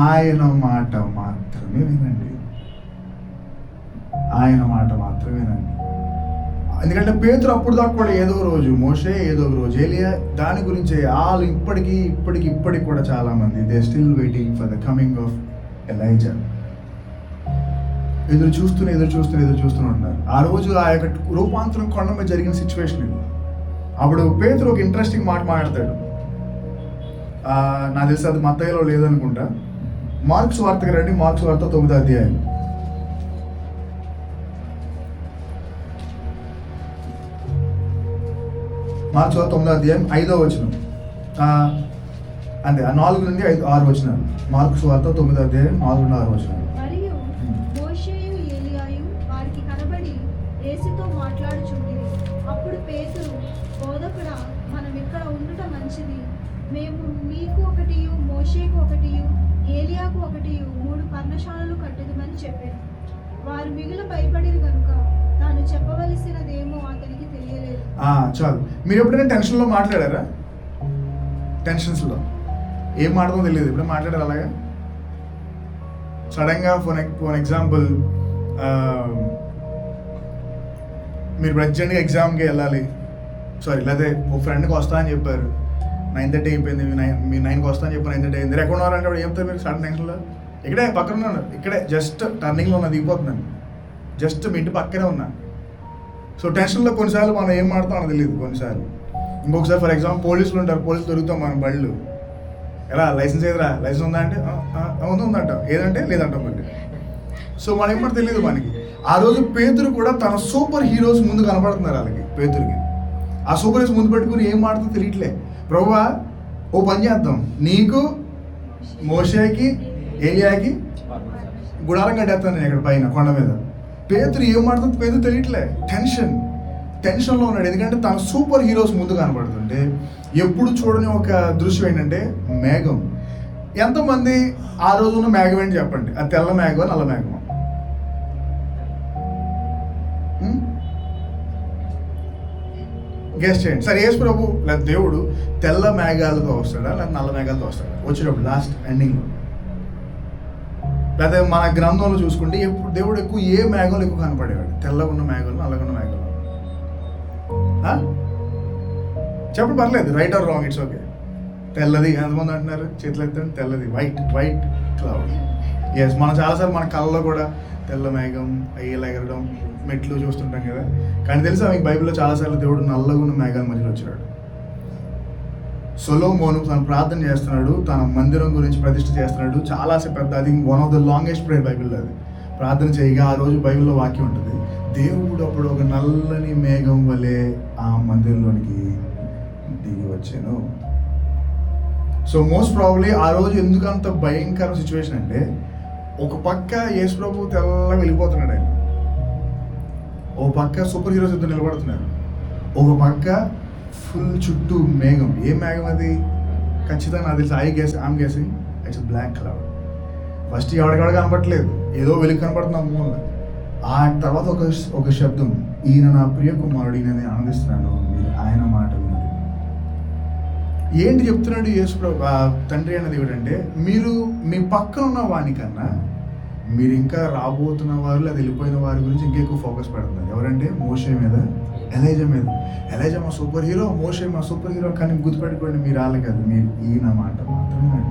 ఆయన మాట మాత్రమే వినండి, ఆయన మాట మాత్రమే వినండి. ఎందుకంటే పేతురు అప్పుడు దాకా కూడా ఏదో రోజు మోషే, ఏదో రోజు ఏలియా, దాని గురించే వాళ్ళు ఇప్పటికి కూడా చాలా మంది they still waiting for the coming of Elijah. ఎదురు చూస్తూనే ఉన్నారు. ఆ రోజు ఆ యొక్క రూపాంతరం కొండ మీద జరిగిన సిచ్యువేషన్ ఇది. అప్పుడు పేతురు ఒక ఇంట్రెస్టింగ్ మాట మాట్లాడతాడు. నాకు తెలిసి అది మత్తయిలో లేదనుకుంటా. మార్క్స్ వార్తకి రండి, మార్క్స్ వార్త 9వ అధ్యాయం. మార్క్స్ వార్త 9వ అధ్యాయం 5వ వచనం. అంటే 4 నుండి 6 వచనాలు. మార్క్స్ వార్త 9వ అధ్యాయం 4 నుండి 6 వచనాలు. మరియు మోషేయు ఏలియాయు వారికి కనబడి యేసుతో మాట్లాడుచుండిరి. అప్పుడు పేతురు, బోధకుడా, మనం ఇక్కడ ఉండుట మంచిది. మేము నీకు ఒకటియు, మోషేకు ఒకటియు, ఏలియాకు ఒకటియు 3 పర్ణశాలలు కట్టుదుమని చెప్పాను. వారు మిగులు భయపడిరు కనుక తాను చెప్పవలసినదేమో అతనికి తెలియలేదు. చాలు. మీరు ఎప్పుడైనా టెన్షన్లో మాట్లాడారా? టెన్షన్స్లో ఏం మాట్లాడదో తెలియదు, ఎప్పుడైనా మాట్లాడారు అలాగా? సడన్గా ఫర్ ఎగ్జాంపుల్ మీరు అర్జెంట్గా ఎగ్జామ్కి వెళ్ళాలి, లేకపోతే ఒక ఫ్రెండ్కి వస్తా అని చెప్పారు, 9:30 అయిపోయింది, మీరు 9కి వస్తా అని చెప్పి 9:30 అయింది. ఎక్కడ ఉన్నారంటే అప్పుడు ఏమవుతారు మీరు? సడన్ టెన్షన్లో ఇక్కడే పక్కన ఉన్నాను, ఇక్కడే జస్ట్ టర్నింగ్లో ఉన్నా, దిగిపోతున్నాను, జస్ట్ మీ ఇంటి పక్కనే ఉన్నా. సో టెన్షన్లో కొన్నిసార్లు మనం ఏం మాడతామో తెలియదు. కొన్నిసార్లు ఇంకొకసారి ఫర్ ఎగ్జాంపుల్ పోలీసులు ఉంటారు, పోలీసులు దొరుకుతాం మన బళ్ళు, ఎలా లైసెన్స్ ఏదిరా, లైసెన్స్ ఉందా అంటే ఉందంట, ఏదంటే లేదంటాం మళ్ళీ. సో మనం ఏమంటే తెలియదు మనకి. ఆ రోజు పేతురు కూడా తన సూపర్ హీరోస్ ముందు కనపడుతున్నారు వాళ్ళకి, పేతురికి. ఆ సూపర్ హీరోస్ ముందు పెట్టుకుని ఏం మాడుతుందో తెలియట్లే. ప్రభువా ఓ పని చేద్దాం, నీకు మోషేకి ఏలియాకి గుడారం కట్టేస్తాను నేను ఇక్కడ పైన కొండ మీద. పేతురు ఏం మాడుతుందో పేతురు తెలియట్లే, టెన్షన్లో ఉన్నాడు. ఎందుకంటే తన సూపర్ హీరోస్ ముందు కనపడుతుంటే ఎప్పుడు చూడని ఒక దృశ్యం ఏంటంటే మేఘం. ఎంతమంది ఆ రోజు ఉన్న మేఘం ఏంటి చెప్పండి? అది తెల్ల మేఘమా నల్ల మేఘమా? గెస్ట్ చేయండి. సరే యేసు ప్రభు లేదా దేవుడు తెల్ల మేఘాలతో వస్తాడా లేదా నల్ల మేఘాలతో వస్తాడా వచ్చేటప్పుడు లాస్ట్ ఎండింగ్లో? లేదా మన గ్రంథంలో చూసుకుంటే ఎప్పుడు దేవుడు ఎక్కువ ఏ మేఘాలు ఎక్కువ కనపడేవాడు? తెల్లగా ఉన్న మేఘాలు, నల్లగా ఉన్న మేఘాలు? చెప్పండి, పర్లేదు, right or wrong, it's okay. తెల్లది ఎంతమంది అంటున్నారు? చేతులు ఎత్తండి. తెల్లది, వైట్ క్లౌడ్. ఎస్, మనం చాలాసార్లు మన కళ్ళలో కూడా తెల్ల మేఘం అయ్యేలా ఎగరడం, మెట్లు చూస్తుంటాం కదా. కానీ తెలుసా మీకు బైబిల్లో చాలాసార్లు దేవుడు నల్లగా ఉన్న మేఘాల మధ్యలో వచ్చాడు. సొలొమోను తను ప్రార్థన చేస్తున్నాడు, తన మందిరం గురించి ప్రతిష్ఠ చేస్తున్నాడు. చాలా పెద్ద, అది one of the longest prayer బైబిల్లో. అది ప్రార్థన చేయగా ఆ రోజు బైబిల్లో వాక్యం ఉంటుంది, దేవుడు అప్పుడు ఒక నల్లని మేఘం వలె ఆ మందిరంలోనికి దిగి వచ్చాను. సో మోస్ట్ ప్రాబబ్లీ ఆ రోజు ఎందుకంత భయంకర సిచ్యువేషన్ అంటే, ఒక పక్క యేసు ప్రభు తెల్లగా వెళ్ళిపోతున్నాడు ఆయన, ఒక పక్క సూపర్ హీరోస్ ఇద్దరు నిలబడుతున్నారు, ఒక పక్క ఫుల్ చుట్టూ మేఘం. ఏ మేఘం అది? ఖచ్చితంగా నాకు తెలిసి I'm guessing it's black cloud. First ఎవరికాడ కనపడట్లేదు, ఏదో వెలుగు కనపడుతున్నా మూల. ఆ తర్వాత ఒక శబ్దం, ఈయన నా ప్రియ కుమారుడు, ఈయన నేను ఆనందిస్తున్నాను, మీరు ఆయన మాట వినండి. ఏంటి చెప్తున్నాడు యేసు ప్రభు తండ్రి అన్న దేవుడు అంటే, మీరు మీ పక్కన ఉన్న వానికన్నా మీరు ఇంకా రాబోతున్న వారు లేదా వెళ్ళిపోయిన వారి గురించి ఇంకెక్కువ ఫోకస్ పెడుతున్నారు. ఎవరంటే మోషే మీద, ఎలైజా మీద. ఎలైజా మా సూపర్ హీరో, మోషే మా సూపర్ హీరో. కానీ గుర్తుపెట్టుకోండి, మీరు రాలే కాదు, మీరు ఈయన మాట మాత్రమే.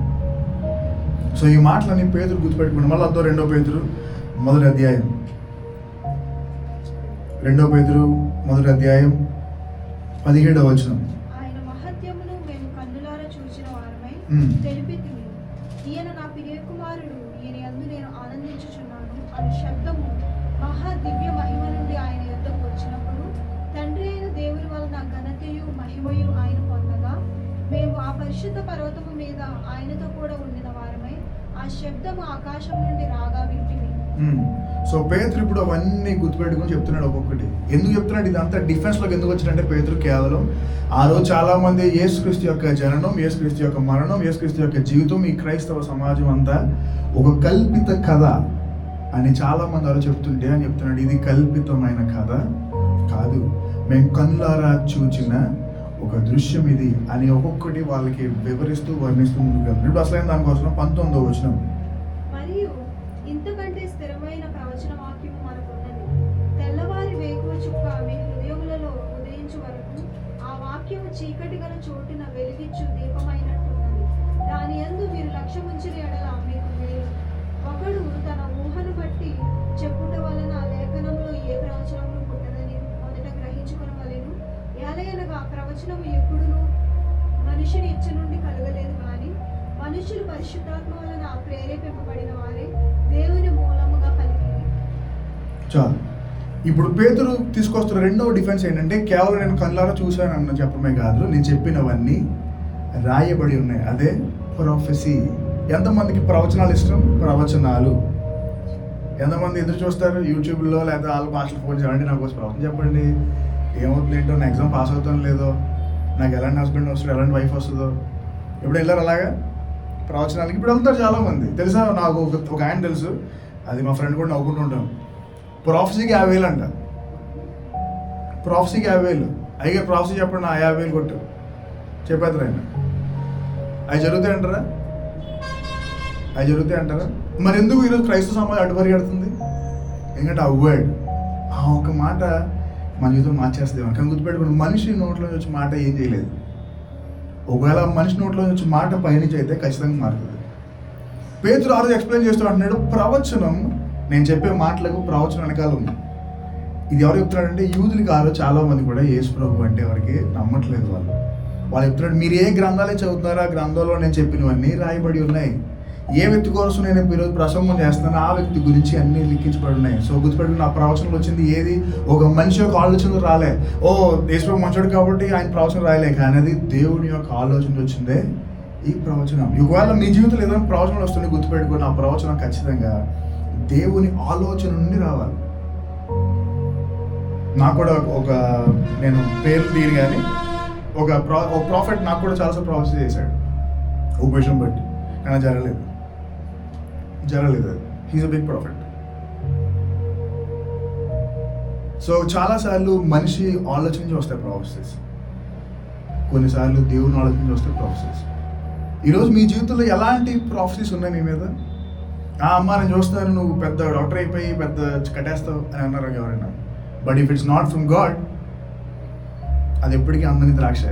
సో ఈ మాటలని పేతురు గుర్తుపెట్టుకోండి. మళ్ళీ అదో 2 పేతురు మొదటి అధ్యాయం 17వ వచనం. ఆయన మహత్యమును మేము కన్నులారా చూచిన వారమై తెలిపితిమి. ఈయన నా ప్రియ కుమారుడు, ఈయన యందు నేను ఆనందించుచున్నాను అను శబ్దము మహా దివ్య మహిమ నుండి ఆయన యొద్దకు వచ్చినప్పుడు తండ్రి అయిన దేవుని వలన ఘనతయు మహిమయు ఆయన పొందగా మేము ఆ పరిశుద్ధ పర్వతము మీద ఆయనతో కూడా ఉండిన వారమై ఆ శబ్దము ఆకాశం నుండి రాగా వింటిమి. సో పేతురు ఇప్పుడు అవన్నీ గుర్తుపెట్టుకుని చెప్తున్నాడు ఒక్కొక్కటి. ఎందుకు చెప్తున్నాడు? ఇదంతా డిఫెన్స్లోకి ఎందుకు వచ్చినట్టే పేతురు కేవలం ఆ రోజు చాలా మంది యేసుక్రీస్తు యొక్క జననం, యేసుక్రీస్తు యొక్క మరణం, యేసుక్రీస్తు యొక్క జీవితం, ఈ క్రైస్తవ సమాజం అంతా ఒక కల్పిత కథ అని చాలా మంది అలా చెప్తుంటే అని చెప్తున్నాడు, ఇది కల్పితమైన కథ కాదు, మేము కన్నులారా చూచిన ఒక దృశ్యం ఇది అని ఒక్కొక్కటి వాళ్ళకి వివరిస్తూ వర్ణిస్తూ ముందుకు వెళ్తున్నాడు. ఇప్పుడు అసలైన దానికోసం 19వ వచనం. మరియు ఇంతకంటే స్థిరమైన ప్రవచన వాక్యము మనకున్నది. తెల్లవారి వేకువ చుక్క మీ హృదయములలో ఉదయించు వరకు ఆ వాక్యము చీకటి గల చోటున వెలిగించు దీపమైనట్టున్నది. దాని యందు మీరు లక్ష్యముంచిన ఎడల మీకు మేలు. ఒకడు తన ఊహను బట్టి చెప్పుట వలన లేఖనంలో ఏ ప్రవచనము పుట్టదని మొదట గ్రహించుకొనవలెను. ఏలయనగా ప్రవచనము ఎప్పుడును మనిషిని ఇచ్చ నుండి కలగలేదు, కానీ మనుషులు పరిశుద్ధాత్మ వలన ప్రేరేపింపబడిన వారే దేవుని మూలముగా పలికింది. చాలు. ఇప్పుడు పేతురు తీసుకొస్తున్న రెండవ డిఫెన్స్ ఏంటంటే, కేవలం నేను కళ్ళారా చూశాను అన్న చెప్పడమే కాదు, నేను చెప్పినవన్నీ రాయబడి ఉన్నాయి. అదే ప్రొఫెసీ. ఎంతమందికి ప్రవచనాలు ఇష్టం? ప్రవచనాలు. ఎంతమంది ఎదురు చూస్తారు యూట్యూబ్లో లేదా వాళ్ళ భాషలో ఫోన్ చేయండి, నాకు వచ్చి ప్రవచనం చెప్పండి, ఏమవుతుంది ఏంటో, నా ఎగ్జామ్ పాస్ అవుతాను లేదో, నాకు ఎలాంటి హస్బెండ్ వస్తుందో, ఎలాంటి వైఫ్ వస్తుందో. ఇప్పుడు వెళ్ళారు అలాగా ప్రవచనాలకి. ఇప్పుడు వెళ్తారు చాలామంది. తెలుసా, నాకు ఒక ఆయన తెలుసు, అది మా ఫ్రెండ్ కూడా నవ్వుకుంటూ ఉంటాం. ప్రాఫెసీకి 50,000 అంట. ప్రాఫెసీకి 50,000. అయ్యగారు ప్రాఫెసీ చెప్పండి, నా 50,000 కొట్టు చెప్పేస్తారు ఆయన. అవి జరుగుతాయి అంటారా? మరి ఎందుకు ఈరోజు క్రైస్తవ సమాజం అడ్డుపరిగెడుతుంది? ఎందుకంటే ఆ వర్డ్, ఆ ఒక మాట మన జీవితం మార్చేస్తుంది. కానీ గుర్తుపెట్టుకోండి, మనిషి నోట్లో వచ్చి మాట ఏం చేయలేదు. ఒకవేళ మనిషి నోట్లో వచ్చి మాట పైనుంచి అయితే ఖచ్చితంగా మారుతుంది. పేతురు ఆ రోజు ఎక్స్ప్లెయిన్ చేస్తూ అంటున్నాడు, ప్రవచనం, నేను చెప్పే మాటలకు ప్రవచనం వెనకాల ఉంది. ఇది ఎవరు చెప్తున్నాడంటే యూదులకి ఆ రోజు చాలా మంది కూడా యేసు ప్రభు అంటే ఎవరికి నమ్మట్లేదు. వాళ్ళు చెప్తున్నాడు, మీరు ఏ గ్రంథాలే చదువుతున్నారో ఆ గ్రంథంలో నేను చెప్పినవన్నీ రాయబడి ఉన్నాయి. ఏ వ్యక్తి కోసం నేను ఈరోజు ప్రసంగం చేస్తానో ఆ వ్యక్తి గురించి అన్నీ లిఖించబడి ఉన్నాయి. సో గుర్తుపెట్టుకుని నా ప్రవచనంలో వచ్చింది ఏది ఒక మనిషి యొక్క ఆలోచనలు రాలే, ఓ యేసు మంచోడు కాబట్టి ఆయన ప్రవచనం రాయలే, కానీ అది దేవుని యొక్క ఆలోచన వచ్చిందే ఈ ప్రవచనం. ఒకవేళ మీ జీవితంలో ఏదైనా ప్రవచనాలు వస్తుంది, గుర్తుపెట్టుకుని ఆ ప్రవచనం ఖచ్చితంగా దేవుని ఆలోచన నుండి రావాలి. నాకు కూడా ఒక నేను పేరు తీరు కానీ ఒక ప్రాఫిట్ నాకు కూడా చాలాసార్లు ప్రవచనం చేశాడు ఒక విషయం బట్టి, కానీ జరగలేదు. అది he's a big profit. So చాలాసార్లు మనిషి ఆలోచన నుంచి వస్తాయి ప్రాఫెసెస్, కొన్నిసార్లు దేవుని ఆలోచన నుంచి వస్తాయి ప్రాఫెసెస్. ఈరోజు మీ జీవితంలో ఎలాంటి ప్రాఫెసెస్ ఉన్నాయి మీ మీద? అమ్మ నేను చూస్తాను నువ్వు పెద్ద డాక్టర్ అయిపోయి పెద్ద కట్టేస్తావు అని అన్నారు ఎవరైనా. But if it's not from God, అది ఎప్పటికీ అందని ద్రాక్ష.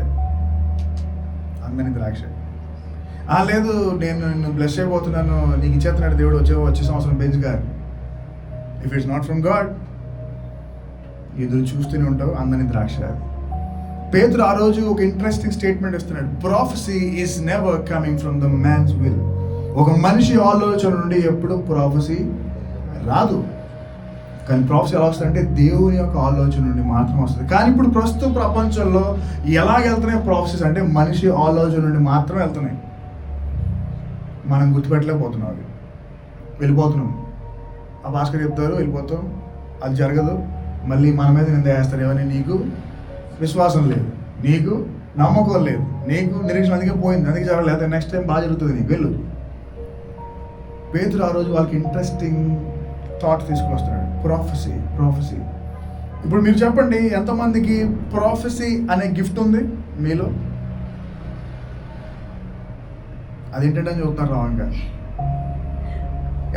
లేదు నేను నిన్ను బ్లెస్ అయిపోతున్నాను, నీకు ఇచ్చేస్తున్నాడు దేవుడు వచ్చే సంవత్సరం బెంచ్ గారు. If it's not from God, ఎదురు చూస్తూనే ఉంటావు, అందని ద్రాక్ష. పేతురు ఆ రోజు ఒక ఇంట్రెస్టింగ్ స్టేట్మెంట్ ఇస్తున్నాడు, prophecy is never coming from the man's will. ఒక మనిషి ఆలోచన నుండి ఎప్పుడు ప్రాఫెసీ రాదు, కానీ ప్రాఫెసీ ఎలా వస్తుందంటే దేవుని యొక్క ఆలోచన నుండి మాత్రం వస్తుంది. కానీ ఇప్పుడు ప్రస్తుత ప్రపంచంలో ఎలా వెళ్తున్నాయి ప్రాఫెసీస్ అంటే మనిషి ఆలోచన నుండి మాత్రం వెళ్తున్నాయి. మనం గుర్తుపెట్టలేకపోతున్నాం, అవి వెళ్ళిపోతున్నాం. ఆ భాస్కర్ చెప్తారు వెళ్ళిపోతాం, అది జరగదు, మళ్ళీ మన మీద నింద వేస్తారు. ఏమని? నీకు విశ్వాసం లేదు, నీకు నమ్మకం లేదు, నీకు నిరీక్షణ అందుకే పోయింది, అందుకే జరగలేదు, నెక్స్ట్ టైం బాగా జరుగుతుంది, నీకు వెళ్ళు. పేతురు ఆ రోజు వాళ్ళకి ఇంట్రెస్టింగ్ థాట్ తీసుకొస్తున్నాడు, ప్రాఫెసీ. ఇప్పుడు మీరు చెప్పండి, ఎంతమందికి ప్రాఫెసీ అనే గిఫ్ట్ ఉంది మీలో? అదేంటంటే అని చెప్తున్నారు రావంగా.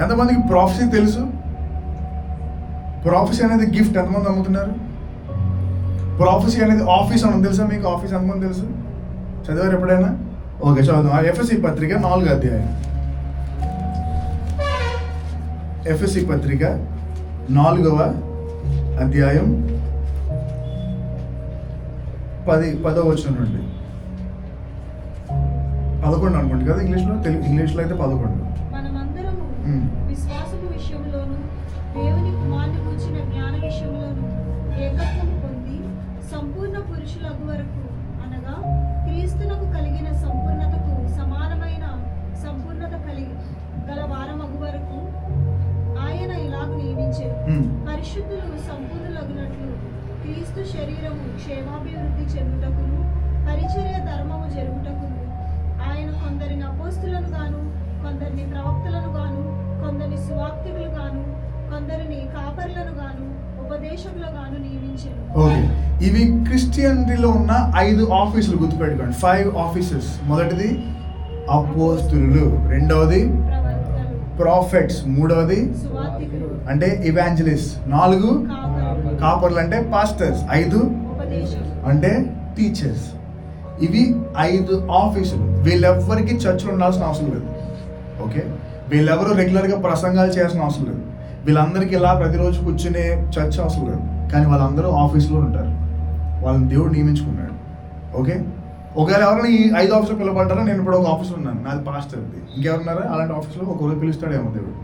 ఎంతమందికి ప్రాఫెసీ తెలుసు? ప్రాఫెసీ అనేది గిఫ్ట్ ఎంతమంది నమ్ముతున్నారు? ప్రాఫెసీ అనేది ఆఫీస్ అని తెలుసా మీకు? ఆఫీస్ ఎంతమంది తెలుసు? చదివారు ఎప్పుడైనా? ఓకే, చదువుదాం. ఎఫ్ఎస్సి పత్రిక 4వ అధ్యాయం. ఎఫ్ఎస్సి పత్రిక 4వ అధ్యాయం 10వ వచనం నుండి 11 అనుకోండి కదా ఇంగ్లీష్లో అయితే 11. మనమందరము విశ్వాసము విషయంలోను దేవుని కుమారుని గురించిన జ్ఞాన విషయంలోను ఏకత్వము పొంది సంపూర్ణ పురుషులగు వరకు, అనగా క్రీస్తునకు కలిగిన సంపూర్ణతకు సమానమైన సంపూర్ణత గల వారమగు వరకు ఆయన ఇలాగు నియమించారు. పరిశుద్ధులు సంపూర్ణులగునట్లు క్రీస్తు శరీరము క్షేమాభివృద్ధి చెందుటకును పరిచర్య ధర్మము జరుగుటకును ఆయన కొందరిని అపోస్తులను గాను, కొందరిని ప్రవక్తలను గాను, కొందరిని సువార్తికులు గాను, కొందరిని కాపరులను గాను, ఉపదేశకులు గాను నియమించారు. ఓకే, ఇవి క్రిస్టియనిటీలో ఉన్న 5 ఆఫీసులు గుర్తుపెట్టుకోండి. 5 ఆఫీసెస్. మొదటిది అపోస్తులు, రెండవది ప్రాఫెట్స్, మూడవది అంటే ఇవాంజలిస్ట్, 4 కాపర్లు అంటే పాస్టర్స్, 5 అంటే టీచర్స్. ఇవి 5 ఆఫీసులు. వీళ్ళెవ్వరికి చర్చలు ఉండాల్సిన అవసరం లేదు. ఓకే, వీళ్ళెవరు రెగ్యులర్గా ప్రసంగాలు చేయాల్సిన అవసరం లేదు. వీళ్ళందరికీ ఇలా ప్రతిరోజు కూర్చునే చర్చ అవసరం లేదు. కానీ వాళ్ళందరూ ఆఫీసులో ఉంటారు, వాళ్ళని దేవుడు నియమించుకున్నాడు. ఓకే, ఒకవేళ ఎవరైనా ఈ 5 ఆఫీసులో పిలవబడ్డారా? నేను ఇప్పుడు ఒక ఆఫీస్లో ఉన్నాను, నాది పాస్టర్ది. ఇంకెవరున్నారా అలాంటి ఆఫీస్లో? ఒకరోజు పిలుస్తాడేమో దేవుడు,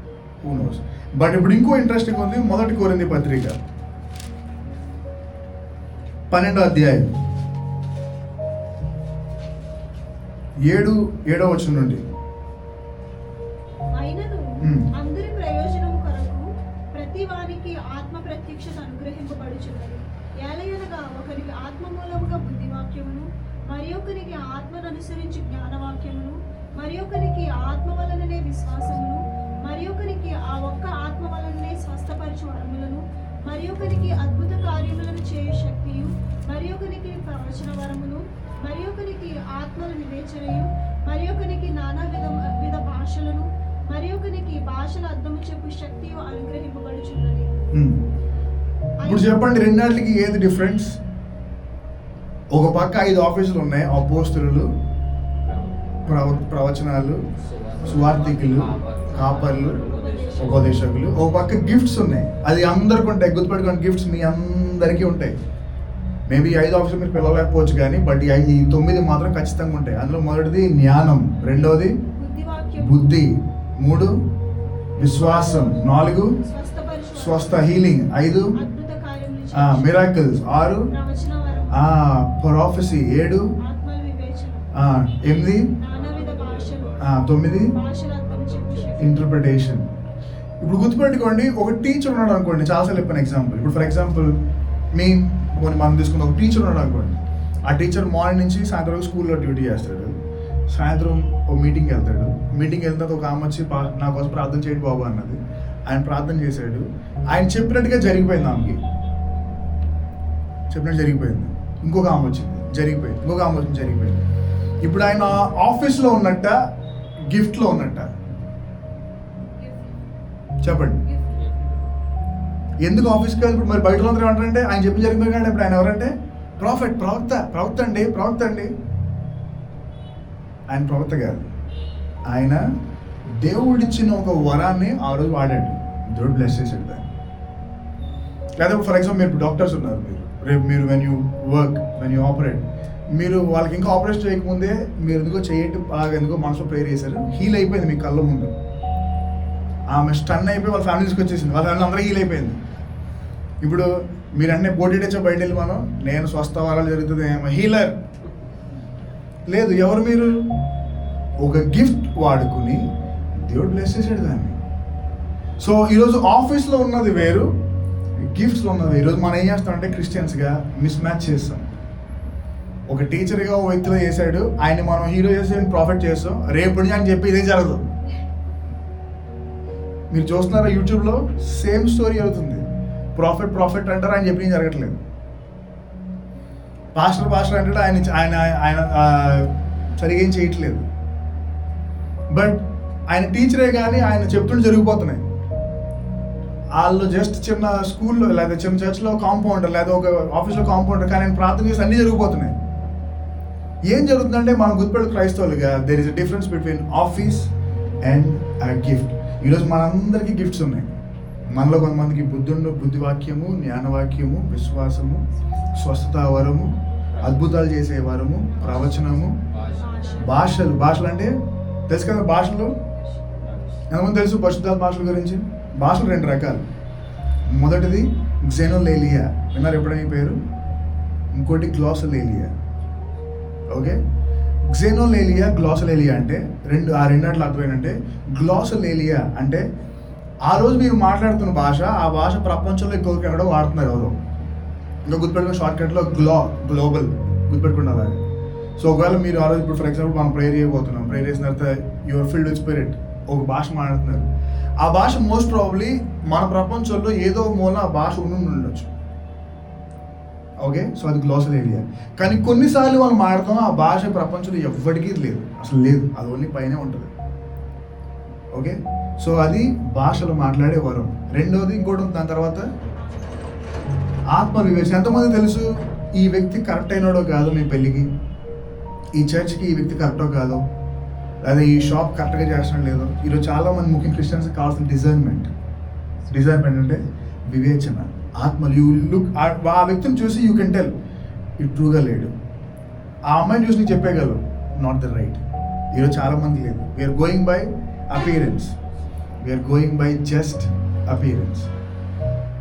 హూ నోస్. బట్ ఇప్పుడు ఇంకో ఇంట్రెస్టింగ్ ఉంది. 1 కొరింథీ పత్రిక 12వ అధ్యాయం 7వ వచనం నుండి. అయినను అందరి ప్రయోజనం కొరకు ప్రతి వానికి ఆత్మ ప్రత్యక్షత అనుగ్రహింపబడుచున్నది. ఏలయనగా ఒకరికి ఆత్మ మూలముగా బుద్ధివాక్యమును, మరి ఒకరికి ఆత్మను అనుసరించి జ్ఞానవాక్యమును, మరి ఒకరికి ఆత్మ వలననే విశ్వాసమును, మరి ఒకరికి ఆ ఒక్క ఆత్మ వలననే స్వస్థపరచు వరములను, మరి ఒకరికి అద్భుత కార్యములను చేయు శక్తియు, మరి ఒకరికి ప్రవచన వరమును, మరి ఒకరికి ఆత్మల వివేచనయు, మరి ఒకరికి నానా విధ భాషలను, మరి ఒకరికి భాషల అర్థము చెప్పు శక్తియు అనుగ్రహింపబడుచున్నది. ఇప్పుడు చెప్పండి, రెండాటికి ఏది డిఫరెన్స్? ఒక పక్క 5 ఆఫీసులు ఉన్నాయి, అపోస్తులు, ప్రవచనాలు, సువార్తికులు, కాపర్లు, ఉపదేశకులు. ఒక పక్క గిఫ్ట్స్ ఉన్నాయి, అది అందరికి ఉంటాయి. గుర్తుపెట్టుకోండి, గిఫ్ట్స్ మీ అందరికీ ఉంటాయి. మేబీ 5 ఆఫీసులు మీరు పిలవలేకపోవచ్చు కానీ బట్ ఈ 9 మాత్రం ఖచ్చితంగా ఉంటాయి. అందులో మొదటిది జ్ఞానం, రెండవది బుద్ధివాక్యం, బుద్ధి, 3 విశ్వాసం, 4 స్వస్థపరచు, స్వస్థ హీలింగ్, 5 అద్భుత కార్యములు మిరాకిల్స్, 6 ప్రవచన వరం, ప్రొఫెసీ, 7 ఆత్మల వివేచన, 8 నానావిధ భాషలు, 9 భాషల అర్థం చెప్పు శక్తి. ఇంటర్ప్రిటేషన్. ఇప్పుడు గుర్తుపెట్టుకోండి, ఒక టీచర్ ఉన్నాడు అనుకోండి, చాలాసార్లు చెప్పాను ఎగ్జాంపుల్. ఇప్పుడు ఫర్ ఎగ్జాంపుల్ మనం తీసుకున్న ఒక టీచర్ ఉన్నాడు అనుకోండి. ఆ టీచర్ మార్నింగ్ నుంచి సాయంత్రం వరకు స్కూల్లో డ్యూటీ చేస్తాడు. సాయంత్రం ఒక మీటింగ్కి వెళ్తాడు. మీటింగ్కి వెళ్తే ఒక ఆమె వచ్చి నా కోసం ప్రార్థన చేయండి బాబు అన్నది. ఆయన ప్రార్థన చేశాడు. ఆయన చెప్పినట్టుగా జరిగిపోయింది. ఆమెకి చెప్పినట్టు జరిగిపోయింది. ఇంకొక ఆమె వచ్చింది, జరిగిపోయింది. ఇంకొక ఆమె వచ్చింది, జరిగిపోయింది. ఇప్పుడు ఆయన ఆఫీస్లో ఉన్నట్ట, గిఫ్ట్లో ఉన్నట్ట? చెప్పండి. ఎందుకు ఆఫీస్కి వెళ్ళి ఇప్పుడు మరి బయట అందరూ ఏమంటారంటే ఆయన చెప్పి జరిగిపోయి కానీ ఇప్పుడు ఆయన ఎవరంటే ప్రవక్త అండి. ఆయన ప్రవక్త కాదు. ఆయన దేవుడిచ్చిన ఒక వరాన్ని ఆ రోజు వాడాడు. దేవుడు బ్లెస్ చేసాడు దాన్ని. లేదా ఫర్ ఎగ్జాంపుల్ మీరు డాక్టర్స్ ఉన్నారు, రేపు మీరు వెన్ యూ ఆపరేట్, మీరు వాళ్ళకి ఇంకా ఆపరేషన్ చేయకముందే మీరు ఎందుకో చేయండి బాగా ఎందుకో మనసులో ప్రేయర్ చేశారు, హీల్ అయిపోయింది మీ కళ్ళ ముందు. ఆమె స్టన్ అయిపోయి వాళ్ళ ఫ్యామిలీ తీసుకొచ్చేసింది, వాళ్ళ ఫ్యామిలీ అందరూ హీల్ అయిపోయింది. ఇప్పుడు మీరు అన్నీ బోటీ తెచ్చా బయట వెళ్ళి నేను స్వస్థ వరాలు జరుగుతుంది హీలర్ లేదు. ఎవరు మీరు? ఒక గిఫ్ట్ వాడుకుని దేవుడు బ్లెస్ చేసాడు దాన్ని. సో ఈరోజు ఆఫీస్లో ఉన్నది వేరు, గిఫ్ట్స్లో ఉన్నది. ఈరోజు మనం ఏం చేస్తామంటే క్రిస్టియన్స్గా మిస్ మ్యాచ్ చేస్తాం. ఒక టీచర్గా ఓ వ్యక్తిలో చేశాడు, ఆయన మనం హీరో చేసి ప్రాఫిట్ చేస్తాం. రేపు నుంచి అని చెప్పి ఇదే జరగదు. మీరు చూస్తున్నారా యూట్యూబ్లో సేమ్ స్టోరీ అవుతుంది. ప్రాఫిట్ అంటారు, ఆయన చెప్పి జరగట్లేదు. పాస్టర్ అంటాడు, ఆయన సరిగా ఏం చేయట్లేదు. బట్ ఆయన టీచరే కానీ ఆయన చెప్తుంటే జరిగిపోతున్నాయి. వాళ్ళు జస్ట్ చిన్న స్కూల్లో లేదా చిన్న చర్చ్లో కాంపౌండర్ లేదా ఒక ఆఫీస్లో కాంపౌండర్, కానీ ఆయన ప్రార్థన చేసి అన్నీ జరిగిపోతున్నాయి. ఏం జరుగుతుందంటే మనం గుర్తుపెట్టు క్రైస్తవులుగా there is a difference between office and gift. ఈరోజు మనందరికీ గిఫ్ట్స్ ఉన్నాయి. మనలో కొంతమందికి బుద్ధివాక్యము, జ్ఞానవాక్యము, విశ్వాసము, స్వస్థత వరము, అద్భుతాలు చేసే వరము, ప్రవచనము, భాషలు అంటే తెలుసు కదా. భాషలు ఎంతమంది తెలుసు? పరిశుద్ధాత్మ భాషల గురించి. భాషలు 2 రకాలు. మొదటిది గ్జెనోలేలియా, విన్నారు ఎప్పుడైనా పేరు? ఇంకోటి గ్లాసోలేలియా. ఓకే, గ్జెనోలేలియా, గ్లాసోలేలియా అంటే రెండాట్లు అర్థం ఏంటంటే, గ్లాసోలేలియా అంటే ఆ రోజు మీరు మాట్లాడుతున్న భాష, ఆ భాష ప్రపంచంలో ఇంకొకరు ఎక్కడో వాడుతున్నారు ఎవరో. ఇంకా గుర్తుపెట్టుకున్న షార్ట్కట్లో గ్లోబల్ గుర్తుపెట్టుకున్న అలాగే. సో ఒకవేళ మీరు ఆ రోజు ఇప్పుడు ఫర్ ఎగ్జాంపుల్ మనం ప్రేయర్ చేయబోతున్నాం, ప్రేయర్ చేసిన తర్వాత యువర్ ఫిల్డ్ విత్ స్పిరిట్, ఒక భాష మాట్లాడుతున్నారు. ఆ భాష మోస్ట్ ప్రాబబ్లీ మన ప్రపంచంలో ఏదో మూల ఆ భాష ఉండొచ్చు. ఓకే, సో అది గ్లోసోలేలియా. కానీ కొన్నిసార్లు మనం మాట్లాడతాం, ఆ భాష ప్రపంచంలో ఎవ్వడికి లేదు, అసలు లేదు, అది ఓన్లీ పైనే ఉంటుంది. ఓకే, సో అది భాషలు మాట్లాడే వరం. రెండోది ఇంకోటి ఉంది, దాని తర్వాత ఆత్మ వివేచన. ఎంతమంది తెలుసు ఈ వ్యక్తి కరెక్ట్ అయినాడో కాదో మీ పెళ్ళికి, ఈ చర్చ్కి ఈ వ్యక్తి కరెక్టో కాదో, లేదా ఈ షాప్ కరెక్ట్గా చేస్తున్నాడు లేదో. ఈరోజు చాలామంది ముఖ్యం క్రిస్టియన్స్కి కావాల్సిన డిజైన్మెంట్ అంటే వివేచన, ఆత్మలు. యూ లుక్ ఆ వ్యక్తిని చూసి యూ కెన్ టెల్ ఈ ట్రూగా లేడు. ఆ అమ్మాయిని చూసి నీకు చెప్పేయగలరు నాట్ ద రైట్. ఈరోజు చాలామంది లేదు. We're going by appearance, we're going by just appearance.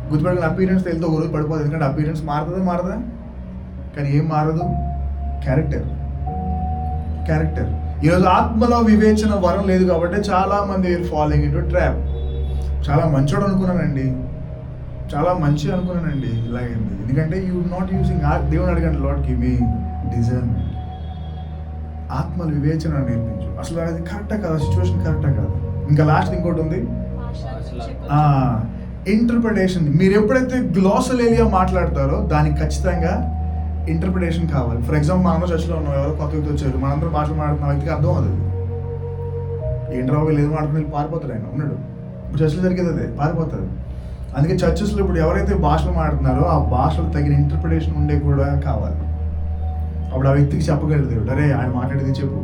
గుర్తుపెట్టుకుని అపీరెన్స్ వెళ్తే ఒక రోజు పడిపోతుంది. ఎందుకంటే అపీరెన్స్ మారదా కానీ ఏం మారదు? క్యారెక్టర్. ఈరోజు ఆత్మలో వివేచన వరం లేదు కాబట్టి చాలామంది ఫాలోయింగ్ ఇంటూ ట్రాప్. చాలా మంచోడు అనుకున్నానండి, చాలా మంచి అనుకున్నానండి, ఇలాగైంది. ఎందుకంటే యూ నాట్ యూజింగ్ దేవుని అడగండి, లార్డ్ గివ్ మీ డిజర్న్మెంట్. ఆత్మల వివేచన నేర్పించు. అసలు అది కరెక్టా కాదు, సిచ్యువేషన్ కరెక్టా కాదు. ఇంకా లాస్ట్ ఇంకోటి ఉంది, ఇంటర్ప్రిటేషన్. మీరు ఎప్పుడైతే గ్లోసోలేలియా మాట్లాడతారో దానికి ఖచ్చితంగా ఇంటర్ప్రిటేషన్ కావాలి. ఫర్ ఎగ్జాంపుల్ మనందరూ చర్చలో ఉన్నాం, ఎవరో కొత్త వ్యక్తి వచ్చారు, మనందరూ భాషలు మాట్లాడుతున్న వ్యక్తికి అర్థం అవుతుంది. ఏంట్రా వీళ్ళు మాట్లాడుకుని పారిపోతాడు, ఆయన ఉన్నాడు. ఇప్పుడు చర్చలు జరిగేది అదే, పారిపోతారు. అందుకే చర్చెస్లో ఇప్పుడు ఎవరైతే భాషలు మాట్లాడుతున్నారో ఆ భాషలు తగిన ఇంటర్ప్రిటేషన్ ఉండే కూడా కావాలి. అప్పుడు ఆ వ్యక్తికి చెప్పగలుగుతాడు, అరే ఆయన మాట్లాడేది చెప్పు.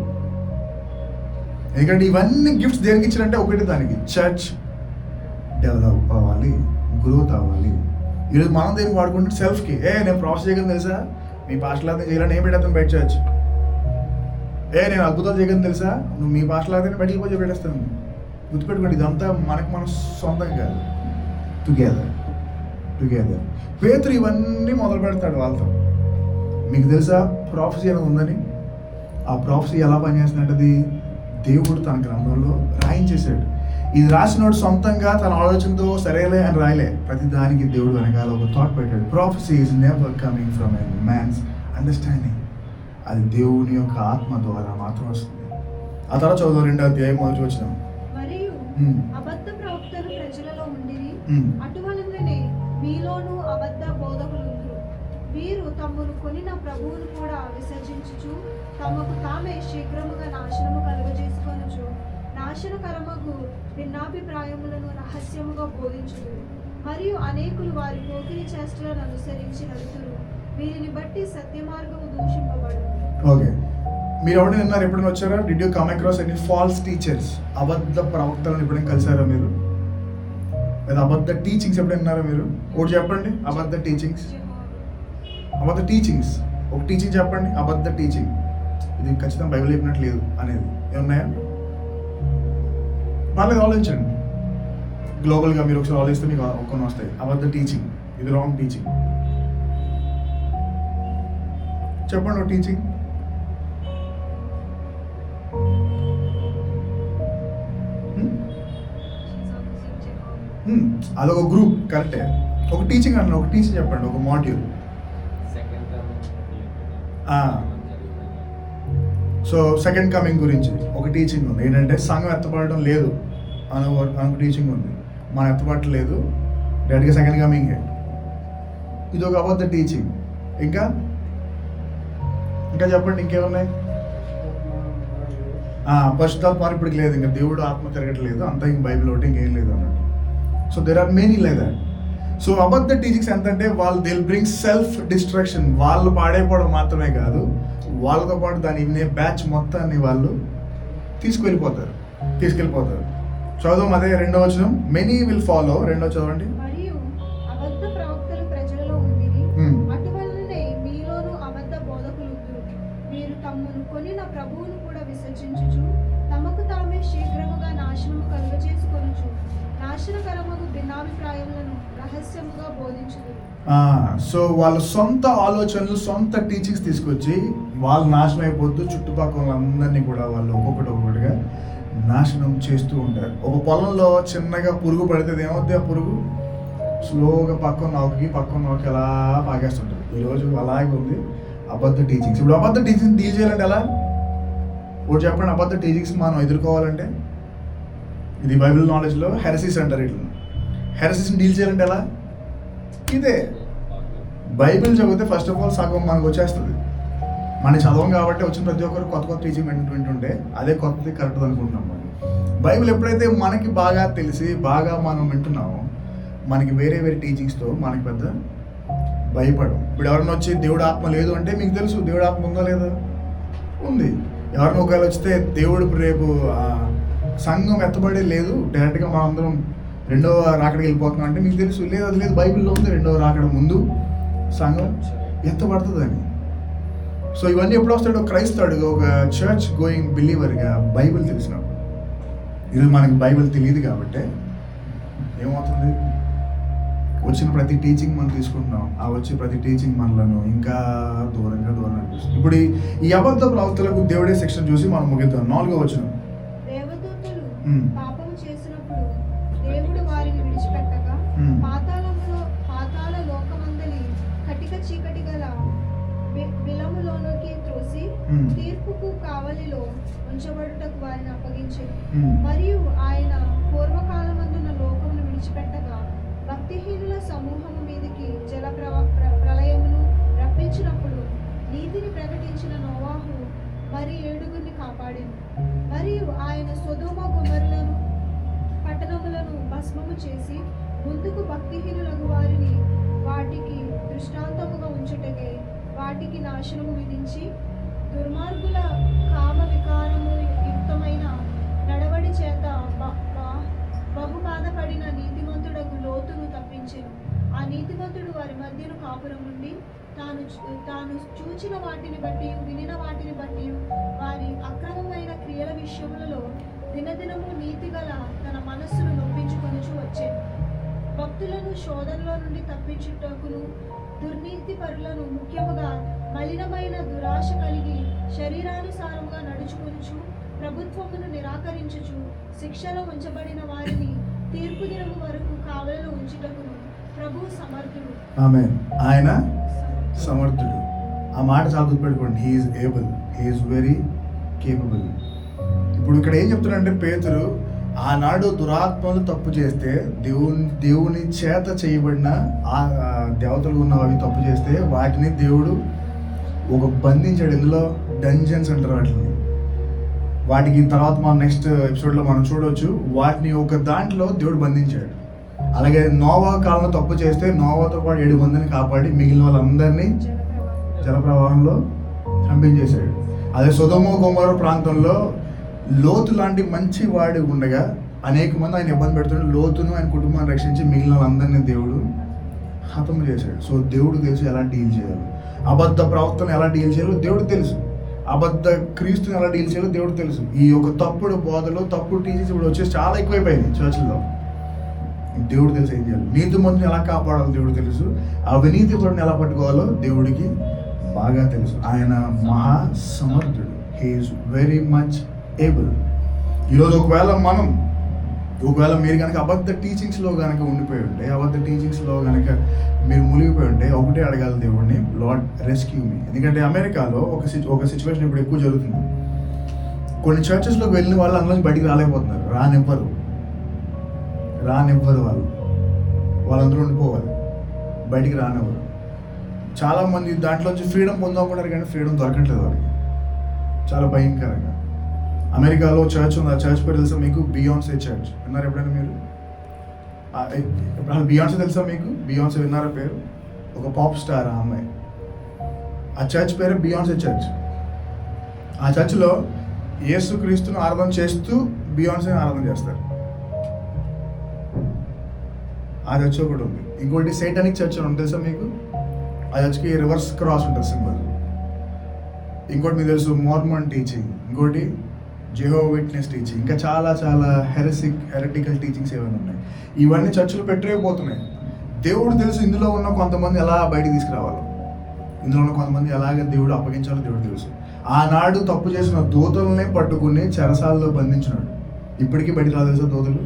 ఎందుకంటే ఇవన్నీ గిఫ్ట్స్ దేనికి ఇచ్చినట్టే ఒకటి, దానికి చర్చ్ డెవలప్ అవ్వాలి, గ్రోత్ అవ్వాలి. ఈరోజు మనం దేనికి వాడుకుంటే సెల్ఫ్కి. నేను ప్రాసెస్ చేయగలను తెలుసా, మీ పాస్టర్లాగా చేయాలని ఏం పెట్టేస్తాను బయట చేయొచ్చు. నేను అద్భుతాలు చేయగలను తెలుసా, నువ్వు మీ పాస్టర్లాగా బయటకు పోయి పెట్టేస్తాను. గుర్తుపెట్టుకోండి, ఇదంతా మనకు మన సొంతం కాదు. టుగెదర్ పేతురు ఇవన్నీ మొదలు పెడతాడు వాళ్ళతో. మీకు తెలుసా ప్రాఫెసీ అనేది ఉందని? ఆ ప్రాఫెసీ ఎలా పనిచేస్తున్నది దేవుడు తన గ్రంథంలో రాయించేశాడు. ఇది రాసినోడు సొంతంగా తన ఆలోచనతో సరేలే అని రాయలే. ప్రతి దానికి దేవుడు వెనకాల ఒక థాట్ పెట్టాడు. Prophecy is never coming from a man's understanding. అది దేవుని యొక్క ఆత్మ ద్వారా మాత్రం వస్తుంది. ఆ తర్వాత చదువు 2వ అధ్యాయం మొదటి వచనం. మరియు అబద్ధ ప్రవక్తలు ప్రజలలో ఉండిరి, అటువలననే మీలోను అబద్ధ బోధకులుందురు. వీరు తమను కొనిన ప్రభువును కూడా విసర్జించుచు తమకు తామే శీఘ్రముగా నాశనము కలుగజేసుకొనుచు నాశనకరమగు భిన్నాభిప్రాయములను రహస్యముగా బోధించుదురు. మరియు అనేకులు వారి పోకిరి చేష్టలను అనుసరించి నడుతురు. వీరిని బట్టి సత్య మార్గము దూషింపబడు. ఓకే, మీరు ఎవరైనా విన్నారు? ఎప్పుడైనా వచ్చారా? Did you come across any false teachers? అబద్ధ ప్రవక్తలను ఎప్పుడైనా కలిసారా మీరు? లేదా అబద్ధ టీచింగ్స్ ఎప్పుడైనా విన్నారా మీరు? ఒకటి చెప్పండి, అబద్ధ టీచింగ్స్. ఒక టీచింగ్ చెప్పండి, అబద్ధ టీచింగ్. ఇది ఖచ్చితంగా బైబిల్ చెప్పినట్టు లేదు అనేది ఏమున్నాయా? వాళ్ళకి ఆలోచించండి. గ్లోబల్గా మీరు ఒకసారి ఆలోచిస్తే మీకు కొన్ని వస్తాయి. అబద్ధ టీచింగ్, ఇది రాంగ్ టీచింగ్. చెప్పండి ఒక టీచింగ్. అదొక గ్రూప్, కరెక్టే. ఒక టీచింగ్ అన్న, ఒక టీచింగ్ చెప్పండి, ఒక మాడ్యూల్. సో సెకండ్ కమింగ్ గురించి ఒక టీచింగ్ ఉంది. ఏంటంటే సంఘం ఎత్తపడడం లేదు అని ఒక టీచింగ్ ఉంది. మనం ఎత్తపడలేదు, డైరెక్ట్గా సెకండ్ కమింగే. ఇది ఒక అబద్ధ టీచింగ్. ఇంకా చెప్పండి, ఇంకేమున్నాయి? పరిశుద్ధాత్మ ఇప్పటికి లేదు, ఇంకా దేవుడు ఆత్మ తిరగట్లేదు, అంతా ఇంక బైబిల్ ఒకటి ఇంకేం లేదు అన్నట్టు. So there are many like that. So అబద్ధ టీచింగ్స్ ఎంతంటే వాళ్ళు దిల్ బ్రింగ్ సెల్ఫ్ డిస్ట్రాక్షన్. వాళ్ళు పాడైపోవడం మాత్రమే కాదు, వాళ్ళతో పాటు దాని వినే బ్యాచ్ మొత్తాన్ని వాళ్ళు తీసుకెళ్ళిపోతారు. చదువు అదే 2వ వచనం. Many will follow. 2వ చదవండి. మరియు అబద్ధ ప్రవక్తలు ప్రజలలో ఉండిరి, అటువలనే మీలోను అబద్ధ బోధకులుందురు. వీరు తమను కొనిన ప్రభువును కూడా విసర్జించుచు తమకు తామే శీఘ్రముగా నాశనము కలుగజేసుకొనుచు నాశనకరమగు భిన్నాభిప్రాయములను రహస్యముగా బోధించుదురు. సో వాళ్ళ సొంత ఆలోచనలు, సొంత టీచింగ్స్ తీసుకొచ్చి వాళ్ళు నాశనం అయిపోతూ చుట్టుపక్కల అందరినీ కూడా వాళ్ళు ఒక్కొక్కటిగా నాశనం చేస్తూ ఉంటారు. ఒక పొలంలో చిన్నగా పురుగు పడితే ఏమవుతుంది? ఆ పురుగు స్లోగా పక్కన నౌకి అలా పాగేస్తుంటుంది. ఈరోజు అలాగే ఉంది అబద్ధ టీచింగ్స్. ఇప్పుడు అబద్ధ టీచింగ్స్ డీల్ చేయాలంటే ఎలా? ఒకటి చెప్పండి. అబద్ధ టీచింగ్స్ మనం ఎదుర్కోవాలంటే, ఇది బైబిల్ నాలెడ్జ్లో హెరసిస్ అంటారు. ఇట్లా హెరసిస్ని డీల్ చేయాలంటే ఎలా? ఇదే బైబిల్ చదివితే ఫస్ట్ ఆఫ్ ఆల్ సగం మనకు వచ్చేస్తుంది. మనం చదవం కాబట్టి వచ్చిన ప్రతి ఒక్కరు కొత్త టీచింగ్ వింటుంటే అదే కొత్తది కరెక్ట్ అనుకుంటున్నాం. బైబిల్ ఎప్పుడైతే మనకి బాగా తెలిసి బాగా మనం వింటున్నామో, మనకి వేరే టీచింగ్స్తో మనకి పెద్ద భయపడం. ఇప్పుడు ఎవరైనా వచ్చి దేవుడు ఆత్మ లేదు అంటే, మీకు తెలుసు దేవుడు ఆత్మ ఉందో లేదో? ఉంది. ఎవరైనా ఒకవేళ వస్తే దేవుడు రేపు సంఘం ఎత్తబడే లేదు, డైరెక్ట్గా మనం అందరం 2వ రాకడికి వెళ్ళిపోతున్నాం అంటే, మీకు తెలుసు లేదు, అది లేదు. బైబిల్లో ఉంది 2వ రాకడ ముందు సంఘం ఎత్తబడుతుందని. సో ఇవన్నీ ఎప్పుడు వస్తాడు? క్రైస్తవుడిగా, ఒక చర్చ్ గోయింగ్ బిలీవర్గా బైబిల్ తెలిసినప్పుడు. ఈరోజు మనకి బైబిల్ తెలియదు కాబట్టి ఏమవుతుంది? వచ్చిన ప్రతి టీచింగ్ మనం తీసుకుంటున్నాం. ఆ వచ్చే ప్రతి టీచింగ్ మనలను ఇంకా దూరం అనిపిస్తుంది. ఇప్పుడు ఈ అబద్ధ ప్రవక్తలకు దేవుడే శిక్షణ చూసి మనం ముగిద్దాం. 4వ వచనం. దేవదూతలు పాపము చేసినప్పుడు దేవుడు వారిని విడిచిపెట్టగా పాతాళ లోకమందలి కటిక చీకటి గల బిలములోనికి త్రోసి తీర్పుకు కావలిలో ఉంచబడుటకు వారిని అప్పగించెను. మరియు ఆయన పూర్వకాలమందున లోకమును విడిచిపెట్టగా భక్తిహీనుల సమూహము మీదకి జల ప్రళయమును రప్పించినప్పుడు నీతిని ప్రకటించిన నోవాహు మరి 7 కాపాడెను. మరియు ఆయన సొదొమ గొమొర్రాలను పట్టణములను భస్మము చేసి ముందుకు భక్తిహీనులకు వారిని వాటికి దృష్టాంతముగా ఉంచుటకై వాటికి నాశనము విధించి దుర్మార్గుల కామ వికారము యుక్తమైన నడవడి చేత బహు బాధపడిన నీతిమంతుడకు లోతును తప్పించెను. ఆ నీతిమంతుడు తాను చూచిన వాటిని బట్టి వినిన వాటిని బట్టి వారి అక్రమమైన క్రియల విషయములలో దినదినము నీతిగల తన మనస్సును నొప్పించుకొనుచు వచ్చేది. భక్తులను శోధనలో నుండి తప్పించుటకును దుర్నీతి పరులను ముఖ్యముగా మలినమైన దురాశ కలిగి శరీరానుసారముగా నడుచుకొనుచు ప్రభుత్వమును నిరాకరించుచు శిక్షలో ఉంచబడిన వారిని తీర్పు దినము వరకు కావలలో ఉంచుటకును ప్రభు సమర్థుడు. ఆమేన్. ఆయన సమర్థుడు. ఆ మాట చాలా గుర్తుపెట్టుకోండి. He is able, he is very capable. ఇప్పుడు ఇక్కడ ఏం చెప్తున్నాడంటే పేతురు, ఆనాడు దురాత్మలు తప్పు చేస్తే దేవుని చేత చేయబడిన ఆ దేవతలు ఉన్న అవి తప్పు చేస్తే వాటిని దేవుడు ఒక బంధించాడు. ఇందులో డంజన్స్ అంటారు వాటికి తర్వాత మన నెక్స్ట్ ఎపిసోడ్లో మనం చూడవచ్చు. వాటిని ఒక దాంట్లో దేవుడు బంధించాడు. అలాగే నోవా కాలంలో తప్పు చేస్తే నోవాతో పాటు 7 మందిని కాపాడి మిగిలిన వాళ్ళందరినీ జలప్రవాహంలో చంపించేశాడు. అదే సొదొమ గొమొర్రా ప్రాంతంలో లోతు లాంటి మంచి వాడి ఉండగా అనేక మంది ఆయన ఇబ్బంది పెడుతున్నాడు. లోతును ఆయన కుటుంబాన్ని రక్షించి మిగిలిన వాళ్ళందరినీ దేవుడు హతము చేశాడు. సో దేవుడు తెలుసు ఎలా డీల్ చేయాలి. అబద్ధ ప్రవక్తను ఎలా డీల్ చేయాలో దేవుడు తెలుసు. అబద్ధ క్రీస్తుని ఎలా డీల్ చేయాలో దేవుడు తెలుసు. ఈ యొక్క తప్పుడు బోధలు, తప్పుడు టీచర్స్ ఇప్పుడు వచ్చేసి చాలా ఎక్కువైపోయింది చర్చిల్లో. దేవుడు తెలుసు ఏం చేయాలి. నీతిమంతుని ఎలా కాపాడాలో దేవుడు తెలుసు. అవినీతి పరుని ఎలా పట్టుకోవాలో దేవుడికి బాగా తెలుసు. ఆయన మహా సమర్థుడు. He is very much able. ఈరోజు ఒకవేళ మీరు కనుక అబద్ధ టీచింగ్స్లో కనుక ఉండిపోయి ఉంటే, అబద్ధ టీచింగ్స్లో కనుక మీరు మునిగిపోయి ఉంటే ఒకటే అడగాలి దేవుడిని, లార్డ్ రెస్క్యూ మీ. ఎందుకంటే అమెరికాలో ఒక సిచ్యువేషన్ ఇప్పుడు ఎక్కువ జరుగుతుంది. కొన్ని చర్చెస్లోకి వెళ్ళిన వాళ్ళు అందులో బయటికి రాలేకపోతున్నారు. రానివ్వరు వాళ్ళందరూ ఉండిపోవాలి, బయటికి రానివ్వరు. చాలామంది దాంట్లోంచి ఫ్రీడమ్ పొందామనుకుంటారు కానీ ఫ్రీడమ్ దొరకట్లేదు వాళ్ళకి. చాలా భయంకరంగా. అమెరికాలో చర్చ్ ఉంది. ఆ చర్చ్ పేరు తెలుసా మీకు? బియాన్సే చర్చ్. విన్నారు ఎప్పుడైనా మీరు? బియాన్సే తెలుసా మీకు? బియాన్సే విన్నారా పేరు? ఒక పాప్ స్టార్ ఆ అమ్మాయి. ఆ చర్చ్ పేరు బియాన్సే చర్చ్. ఆ చర్చ్లో యేసుక్రీస్తును ఆరాధన చేస్తూ బియాన్సేని ఆరాధన చేస్తారు. ఆ చర్చ్ ఒకటి ఉంది. ఇంకోటి సైటానిక్ చర్చ్ అని తెలుసా మీకు? ఆ చర్చ్కి రివర్స్ క్రాస్ ఉంటుంది సింబల్. ఇంకోటి మీకు తెలుసు మోర్మన్ టీచింగ్, ఇంకోటి జెహోవా విట్నెస్ టీచింగ్, ఇంకా చాలా చాలా హెరటికల్ టీచింగ్స్ ఏమైనా ఉన్నాయి. ఇవన్నీ చర్చలు పెట్టలేకపోతున్నాయి. దేవుడు తెలుసు ఇందులో ఉన్న కొంతమంది ఎలా బయటికి తీసుకురావాలో, ఇందులో ఉన్న కొంతమంది ఎలాగ దేవుడు అప్పగించాలో దేవుడు తెలుసు. ఆనాడు తప్పు చేసిన దూతలనే పట్టుకుని చెరసాలలో బంధించినాడు. ఇప్పటికీ బయటికి రాదు తెలుసా దూతలు?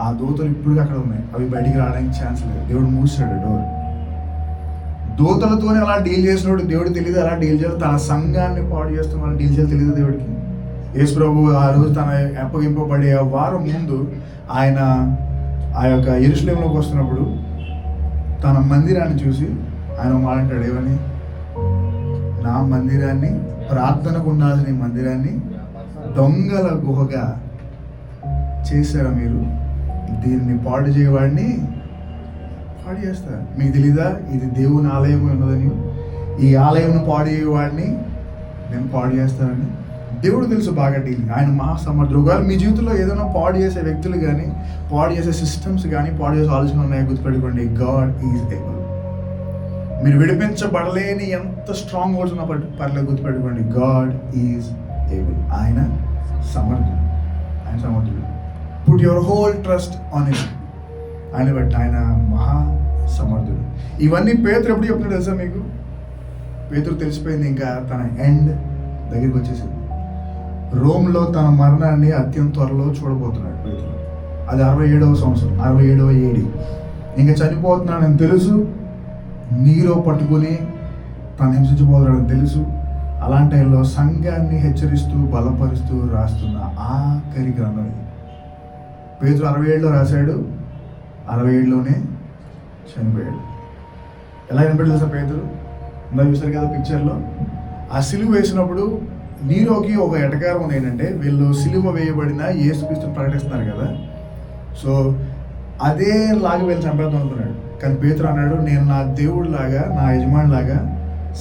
ఆ దూతలు ఇప్పటికీ అక్కడ ఉన్నాయి. అవి బయటికి రావడానికి ఛాన్స్ లేదు. దేవుడు మూసాడు డోర్. దూతలతోనే అలా డీల్ చేసినాడు. దేవుడు తెలియదు ఎలా డీల్ చేయాలి. తన సంఘాన్ని పాడు చేస్తున్న వాళ్ళు డీల్ చేయాలి తెలియదు దేవుడికి. యేసు ప్రభు ఆ రోజు తన అప్పగింపబడే వారం ముందు ఆయన ఆ యొక్క యెరూషలేములోకి వస్తున్నప్పుడు తన మందిరాన్ని చూసి ఆయన మాట్లాడాడు. ఏమని? నా మందిరాన్ని, ప్రార్థనకు ఉండాల్సిన ఈ మందిరాన్ని దొంగల గుహగా చేశారా మీరు? దీన్ని పాడు చేయవాడిని పాడు చేస్తారు. మీకు తెలీదా ఇది దేవుని ఆలయం ఉన్నదని? ఈ ఆలయం పాడు చేయవాడిని నేను పాడు చేస్తానని దేవుడు తెలుసు బాగా డీలింగ్. ఆయన మహాసమర్థుడు. ఒకవేళ మీ జీవితంలో ఏదైనా పాడు చేసే వ్యక్తులు కానీ, పాడు చేసే సిస్టమ్స్ కానీ, పాడు చేసే ఆలోచనలు ఉన్నాయో గుర్తుపెట్టుకోండి, గాడ్ ఈజ్ ఏబుల్. మీరు విడిపించబడలేని ఎంత స్ట్రాంగ్ వర్డ్స్ ఉన్నా పర్లేదు గుర్తుపెట్టుకోండి, గాడ్ ఈజ్ ఏబుల్. ఆయన సమర్థుడు. Put your whole trust on him. ఆయన బట్టి ఆయన మహా సమర్థుడు. ఇవన్నీ పేతురు ఎప్పుడు చెప్తున్నాడు తెలుసా మీకు? పేతురు తెలిసిపోయింది ఇంకా తన ఎండ్ దగ్గరికి వచ్చేసింది. రోమ్లో తన మరణాన్ని అత్యంత త్వరలో చూడబోతున్నాడు పేతురు. అది 67వ సంవత్సరం, 67వ ఏడి. ఇంకా చనిపోతున్నాడని తెలుసు. నీరో పట్టుకుని తను హింసించబోతున్నాడని తెలుసు. అలాంటి టైంలో సంఘాన్ని హెచ్చరిస్తూ బలపరుస్తూ రాస్తున్న ఆఖరి గ్రంథం ఇది. పేతురు 67లో రాశాడు, 67లోనే చనిపోయాడు. ఎలా కనిపెట్టు తెలుసా పేతురు? ఇందా చూసారు కదా పిక్చర్లో. ఆ సిలువ వేసినప్పుడు నీరోకి ఒక ఎటకారం ఉంది. ఏంటంటే వీళ్ళు సిలువ వేయబడిన యేసుక్రీస్తుని ప్రకటిస్తున్నారు కదా, సో అదే లాగా వీళ్ళు చంపేద్దాం అనుకున్నాడు. కానీ పేతురు అన్నాడు, నేను నా దేవుడు లాగా, నా యజమాని లాగా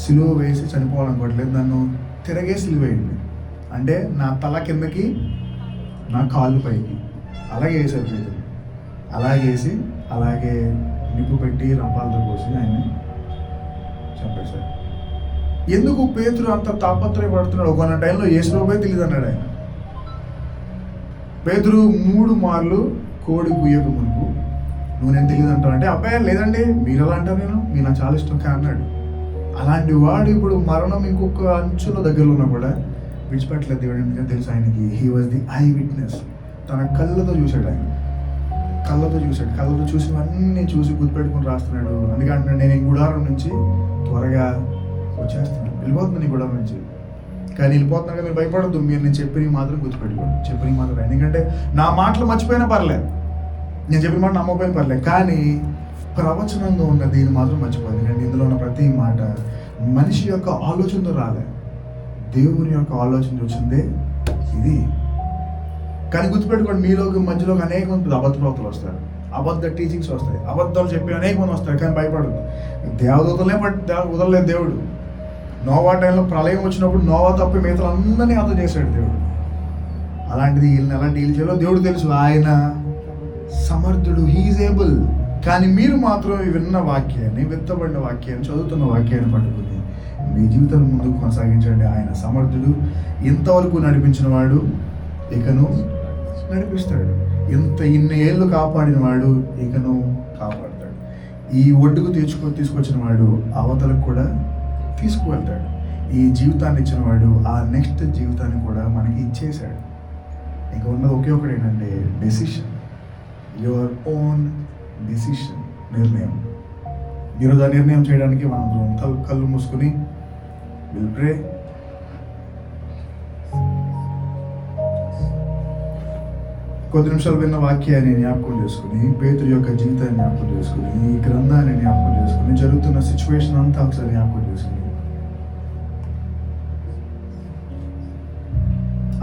సిలువ వేసి చనిపోవాలనుకోవట్లేదు, నన్ను తిరగే సిలువ వేయండి. అంటే నా తల కిందకి, నా కాళ్ళు పైకి. అలాగే వేశారు పేతురు. అలాగే నిప్పు పెట్టి రంపాలతో పోసి ఆయన్ని చంపేశారు. ఎందుకు పేతురు అంత తాపత్రయపడుతున్నాడు? ఒక టైంలో యేసుప్రభువే తెలియదు అన్నాడు ఆయన. పేతురు 3 మార్లు కోడి గుయ్యకు మునుపు నువ్వు నేను తెలియదు అంటావు అంటే, అబ్బాయి లేదండి మీరు ఎలా అంటారు, మీరు నాకు చాలా ఇష్టం అన్నాడు. అలాంటి వాడు ఇప్పుడు మరణం ఇంకొక అంచుల దగ్గర ఉన్నా కూడా విడిచిపెట్టలేదు దేవుడు. ఎందుకంటే తెలుసు ఆయనకి he was the I witness. తన కళ్ళతో చూశాడు, ఆయన కళ్ళతో చూసినవన్నీ చూసి గుర్తుపెట్టుకుని రాస్తున్నాడు. అందుకంటే నేను ఈ గుడారం నుంచి త్వరగా వచ్చేస్తున్నాను, వెళ్ళిపోతున్నాను ఈ గుడారం నుంచి. కానీ వెళ్ళిపోతున్నాను కదా, మీరు భయపడద్దు, మీరు నేను చెప్పిన మాత్రం గుర్తుపెట్టుకోండి, చెప్పిన మాత్రం. ఎందుకంటే నా మాటలు మర్చిపోయినా పర్లేదు, నేను చెప్పిన మాట నమ్మకపోయినా పర్లేదు, కానీ ప్రవచనంలో ఉన్న దీన్ని మాత్రం మర్చిపోయింది. ఎందుకంటే ఇందులో ఉన్న ప్రతి మాట మనిషి యొక్క ఆలోచనతో రాలే, దేవుని యొక్క ఆలోచన వచ్చిందే ఇది. కానీ గుర్తుపెట్టుకోండి, మీలోకి మధ్యలోకి అనేక మంది అబద్ధ ప్రవక్తలు వస్తారు, అబద్ధ టీచింగ్స్ వస్తాయి, అబద్ధాలు చెప్పి అనేక మంది వస్తారు. కానీ భయపడదు, దేవదూతలే వదలలేదు దేవుడు. నోవా టైంలో ప్రళయం వచ్చినప్పుడు నోవా తప్ప మిగతా అందరినీ అర్థం చేశాడు దేవుడు. అలాంటిది వీళ్ళని ఎలా డీల్ చేయాలో దేవుడు తెలుసు, ఆయన సమర్థుడు, హీఈస్ ఏబుల్. కానీ మీరు మాత్రం విన్న వాక్యాన్ని, విత్తబడిన వాక్యాన్ని, చదువుతున్న వాక్యాన్ని పట్టుకుని మీ జీవితాన్ని ముందుకు కొనసాగించండి. ఆయన సమర్థుడు, ఇంతవరకు నడిపించిన వాడు ఇకను నడిపిస్తాడు, ఇన్ని ఏళ్ళు కాపాడిన వాడు ఇకను కాపాడతాడు, ఈ ఒడ్డుకు తీసుకొచ్చిన వాడు అవతలకు కూడా తీసుకువెళ్తాడు, ఈ జీవితాన్ని ఇచ్చిన వాడు ఆ నెక్స్ట్ జీవితాన్ని కూడా మనకి ఇచ్చేశాడు. ఇక ఉన్నది ఒకే ఒకటి ఏంటంటే డెసిషన్, యువర్ ఓన్ డెసిషన్, నిర్ణయం. ఈరోజు ఆ నిర్ణయం చేయడానికి మనం కళ్ళు మూసుకుని విల్ ప్రే. కొద్ది నిమిషాలు విన్న వాక్యాన్ని జ్ఞాపకం చేసుకుని, పేతురు యొక్క జీవితాన్ని జ్ఞాపకం చేసుకుని, ఈ గ్రంథాన్ని జ్ఞాపకం చేసుకుని, జరుగుతున్న సిచ్యువేషన్ అంతా ఒకసారి జ్ఞాపకం చేసుకుని,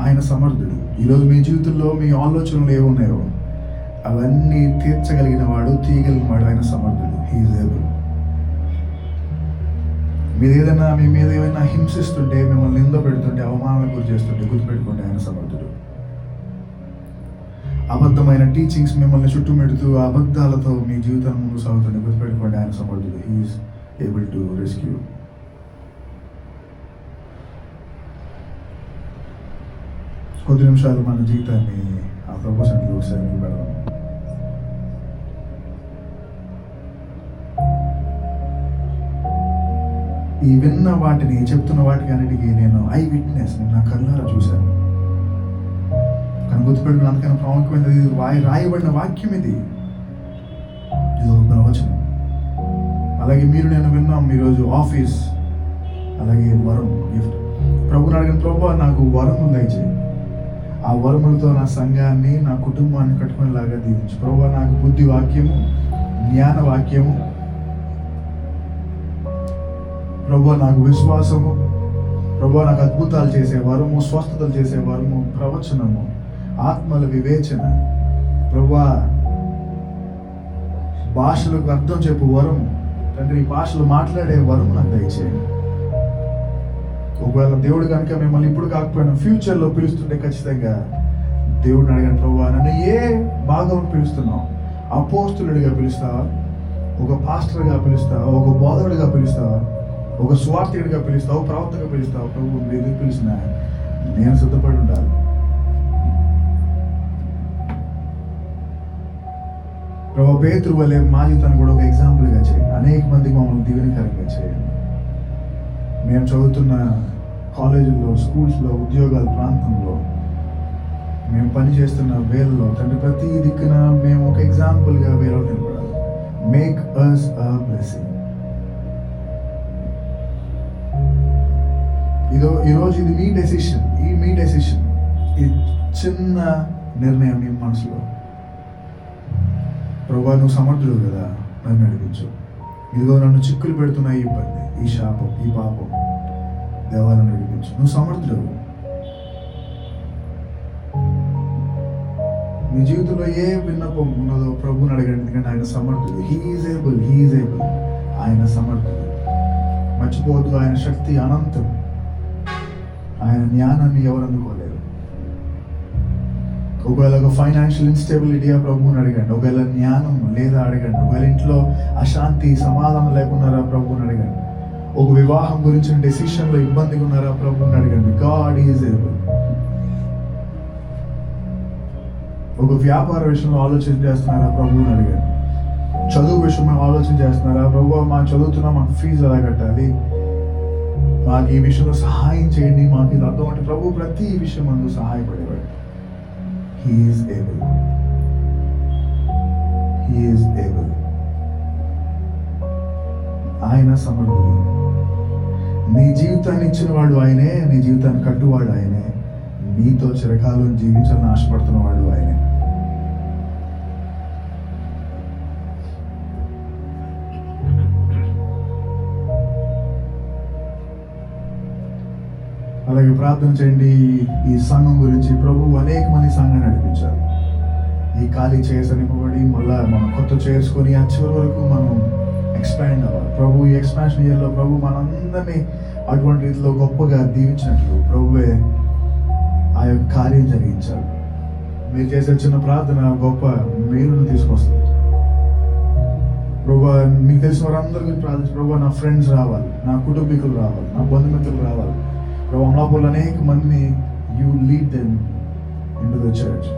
ఆయన సమర్థుడు. ఈరోజు మీ జీవితంలో మీ ఆలోచనలు ఏమున్నాయో అవన్నీ తీర్చగలిగిన వాడు, తీయగలిగిన వాడు ఆయన సమర్థుడు, హీఈస్ ఏబుల్. మీ మీద ఏమైనా హింసిస్తుంటే, మిమ్మల్ని నింద పెడుతుంటే, అవమానాలకు గురి చేస్తుంటే గుర్తుపెట్టుకోండి, ఆయన సమర్థుడు. అబద్ధమైన టీచింగ్స్ మిమ్మల్ని చుట్టుమెడుతూ అబద్ధాలతో మీ జీవితాన్ని ముందు సాగుతుంటే గుర్తుపెట్టుకోండి, ఆయన సమర్థుడు, హీఈస్ ఏబుల్ టు రెస్క్యూ. కొద్ది నిమిషాలు మన జీవితాన్ని ఆ ప్రభు సన్నిధిలో ఒకసారి పెడదాం. ఈ విన్న వాటిని, చెప్తున్న వాటికి అన్నిటికీ నేను ఐ విట్నెస్, నేను నా కళ్ళారా చూశాను. కానీ గుర్తుపెట్టుకుని అంతకన్నా ప్రాముఖ్యమైనది ఇది రాయబడిన వాక్యం, ఇది ఒక ప్రవచనం. అలాగే మీరు నేను విన్నాం ఈరోజు ఆఫీస్, అలాగే వరం, గిఫ్ట్. ప్రభుని అడిగిన, ప్రభు నాకు వరములు దయచేయి, ఆ వరములతో నా సంఘాన్ని, నా కుటుంబాన్ని కట్టుకునేలాగా దీవించు. ప్రభు నాకు బుద్ధి వాక్యము, జ్ఞాన వాక్యము, ప్రభు నాకు విశ్వాసము, ప్రభు నాకు అద్భుతాలు చేసే వరము, స్వస్థతలు చేసే వరము, ప్రవచనము, ఆత్మల వివేచన, ప్రభు భాషలకు అర్థం చెప్పు వరము, తండ్రి భాషలు మాట్లాడే వరము నాకు దయచేయండి. ఒకవేళ దేవుడు కనుక మిమ్మల్ని ఇప్పుడు కాకపోయినా ఫ్యూచర్లో పిలుస్తుంటే ఖచ్చితంగా దేవుడిని అడిగాను, ప్రభు నన్ను ఏ భాగం పిలుస్తున్నావు? అపోస్తులుడిగా పిలుస్తావా, ఒక పాస్టర్గా పిలుస్తావా, ఒక బోధకుడిగా పిలుస్తావా, ఒక స్వార్థుడిగా పిలుస్తావు, ప్రవక్తగా పిలుస్తావు? ప్రభు మీరు ఎందుకు పిలిచినా నేను సిద్ధపడి ఉండాలి. ప్రభు పేతురు వల్లే మా జీవితాన్ని కూడా ఒక ఎగ్జాంపుల్గా చేయండి, అనేక మందికి మమ్మల్ని దీవెనకరంగా చేయండి. మేము చదువుతున్న కాలేజీల్లో, స్కూల్స్లో, ఉద్యోగాల ప్రాంతంలో, మేము పనిచేస్తున్న వేళల్లో తండ్రి ప్రతి దిక్కున మేము ఒక ఎగ్జాంపుల్గా వేరే నిలబడాలి. Make us a blessing. ఈరోజు ఇది మీ డెసిషన్, ఈ చిన్న నిర్ణయం మీ మనసులో. ప్రభా నువ్వు సమర్థుడు కదా, నన్ను నడిపించు. ఇదిగో నన్ను చిక్కులు పెడుతున్న ఈ ఇబ్బంది, ఈ శాపం, ఈ పాపం, దేవాలను నడిపించు. నువ్వు సమర్థుడు. మీ జీవితంలో ఏ విన్నపం ఉన్నదో ప్రభుని అడగండి, ఎందుకంటే ఆయన సమర్థుడు. హీఈస్ ఏబుల్, ఆయన సమర్థుడు. మర్చిపోవద్దు, ఆయన శక్తి అనంతం, ఆయన జ్ఞానాన్ని ఎవరు అందుకోలేరు. ఒకవేళ ఒక ఫైనాన్షియల్ ఇన్స్టెబిలిటీగా ప్రభువుని అడగండి, ఒకవేళ జ్ఞానం లేదా అడగండి, ఒకవేళ ఇంట్లో అశాంతి, సమాధానం లేకున్నారా ప్రభువుని అడగండి, ఒక వివాహం గురించిన డెసిషన్లో ఇబ్బందిగా ఉన్నారా ప్రభువుని అడగండి. God is able. ఒక వ్యాపార విషయంలో ఆలోచన చేస్తున్నారా ప్రభువుని అడగండి. చదువు విషయంలో ఆలోచన చేస్తున్నారా, ప్రభు మా చదువుతున్నా మాకు ఫీజు ఎలా కట్టాలి, మాకు ఈ విషయంలో సహాయం చేయండి, మాకు ఇది అర్థం అంటే ప్రభు ప్రతి విషయం అందుకు సహాయపడేవాడు. He is able. He is able. ఆయన సమర్థుడు. నీ జీవితాన్ని ఇచ్చిన వాడు ఆయనే, నీ జీవితాన్ని కట్టువాడు ఆయనే, నీతో చిరకాలం జీవించాలని ఆశపడుతున్న వాడు ఆయనే. అలాగే ప్రార్థన చేయండి ఈ సంఘం గురించి. ప్రభు అనేక మంది సంఘాన్ని నడిపించారు. ఈ ఖాళీ చైర్స్ అనిపబడి మళ్ళా మనం కొత్త చేసుకొని ఆ చివరి వరకు మనం ఎక్స్పాండ్ అవ్వాలి. ప్రభు ఈ ఎక్స్పాన్షన్ ఇయర్లో ప్రభు మనందరినీ అటువంటి రీతిలో గొప్పగా దీవించినట్లు ప్రభువే ఆ యొక్క కార్యం జరిగించాలి. మీరు చేసే చిన్న ప్రార్థన గొప్ప మేలును తీసుకొస్తుంది. ప్రభు మీకు తెలిసిన వారందరి గురించి ప్రార్థించి, ప్రభు నా ఫ్రెండ్స్ రావాలి, నా కుటుంబీకులు రావాలి, నా బంధుమిత్రులు రావాలి. ప్రభు అమలాపూర్లో అనేక మందిని you lead them in to the church.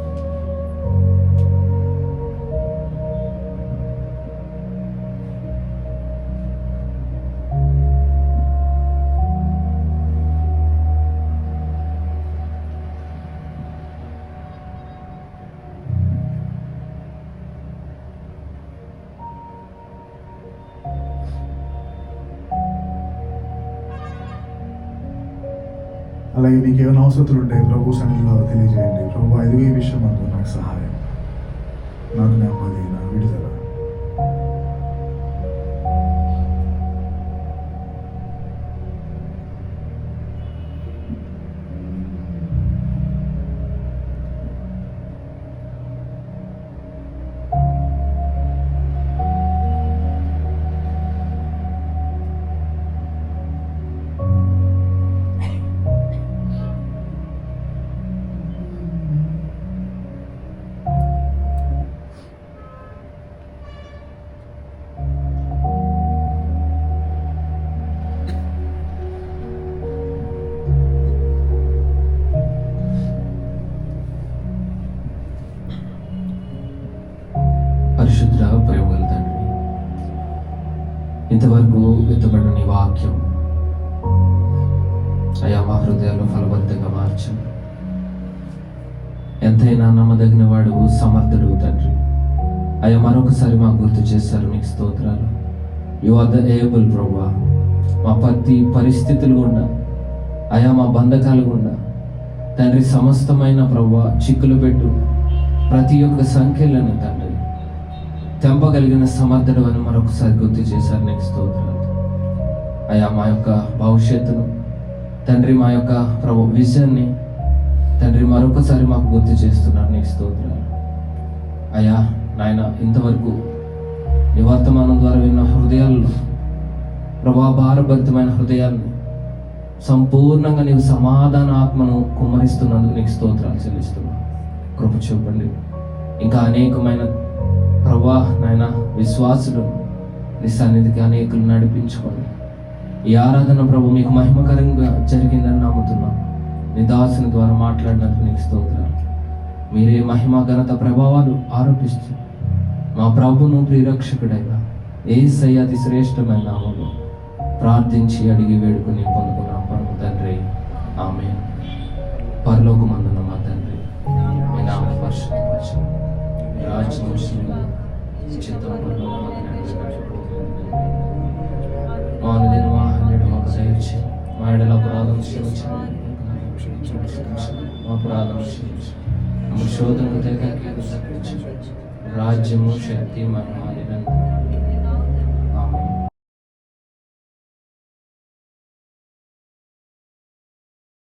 అలాగే మీకు ఏమైనా అవసరతలు ఉంటాయి ప్రభు సన్నిధిలో తెలియజేయండి. ప్రభు ఇది ఈ విషయం అందు నాకు సహాయం, నాకు నెమ్మది, నా విడుదల. పరిశుద్ధ ప్రేమగల తండ్రి, ఇంతవరకు ఎత్తబడిన నీ వాక్యం అయా మా హృదయాల్లో ఫలవంతంగా మార్చండి. ఎంతైనా నమ్మదగిన వాడు, సమర్థుడు తండ్రి. అయా మరొకసారి మాకు గుర్తు చేశారు, నీకు స్తోత్రాలు. యు ఆర్ ద ఏబుల్ ప్రభువా. మా ప్రతి పరిస్థితులు గుండా, అయా మా బంధకాలు గుండా తండ్రి, సమస్తమైన ప్రభువా చిక్కులు పెట్టు ప్రతి ఒక్క సంఖ్యలను తండ్రి తెంపగలిగిన సమర్థుడు అని మరొకసారి గుర్తు చేశారు, నీకు స్తోత్రాలు. అయా మా యొక్క భవిష్యత్తును తండ్రి, మా యొక్క ప్రభు విజన్ని తండ్రి మరొకసారి మాకు గుర్తు చేస్తున్నారు, నీకు స్తోత్రాలు. అయా నాయన, ఇంతవరకు నీ వర్తమానం ద్వారా విన్న హృదయాల్లో ప్రభా భారభరితమైన హృదయాల్ని సంపూర్ణంగా నీవు సమాధాన ఆత్మను కుమ్మరిస్తున్నందుకు నీకు స్తోత్రాలు చెల్లిస్తున్నాను. కృప చూపండి. ఇంకా అనేకమైన ప్రభా నాయన విశ్వాసులు నీ సన్నిధికి అనేకులు నడిపించుకోండి. ఈ ఆరాధన ప్రభు మీకు మహిమకరంగా జరిగిందని నమ్ముతున్నాం. నీ దాసుని ద్వారా మాట్లాడినందుకు నీకు స్తోత్రాలు. మీరే మహిమ ఘనత ప్రభావాలు ఆరోపిస్తూ మా ప్రభును ప్రియరక్షకుడైన యేసయ్య అతి శ్రేష్టమైన నామములో ప్రార్థించి అడిగి వేడుకుని పొందుకున్నాం పరమ తండ్రి, ఆమేన్. పరలోకమందున్న మా తండ్రి, మీ నామం పరిశుద్ధపరచబడును. రాజ్యం చిత్తం మానుదిన వాహనుడు మాకు దయచి మా ఎడల అపరాధం క్షమించండి, మా అపరాధం క్షమించండి, మా శోధనకు తగ్గించండి. రాజ్యము శక్తి మహిమ నిరంతరం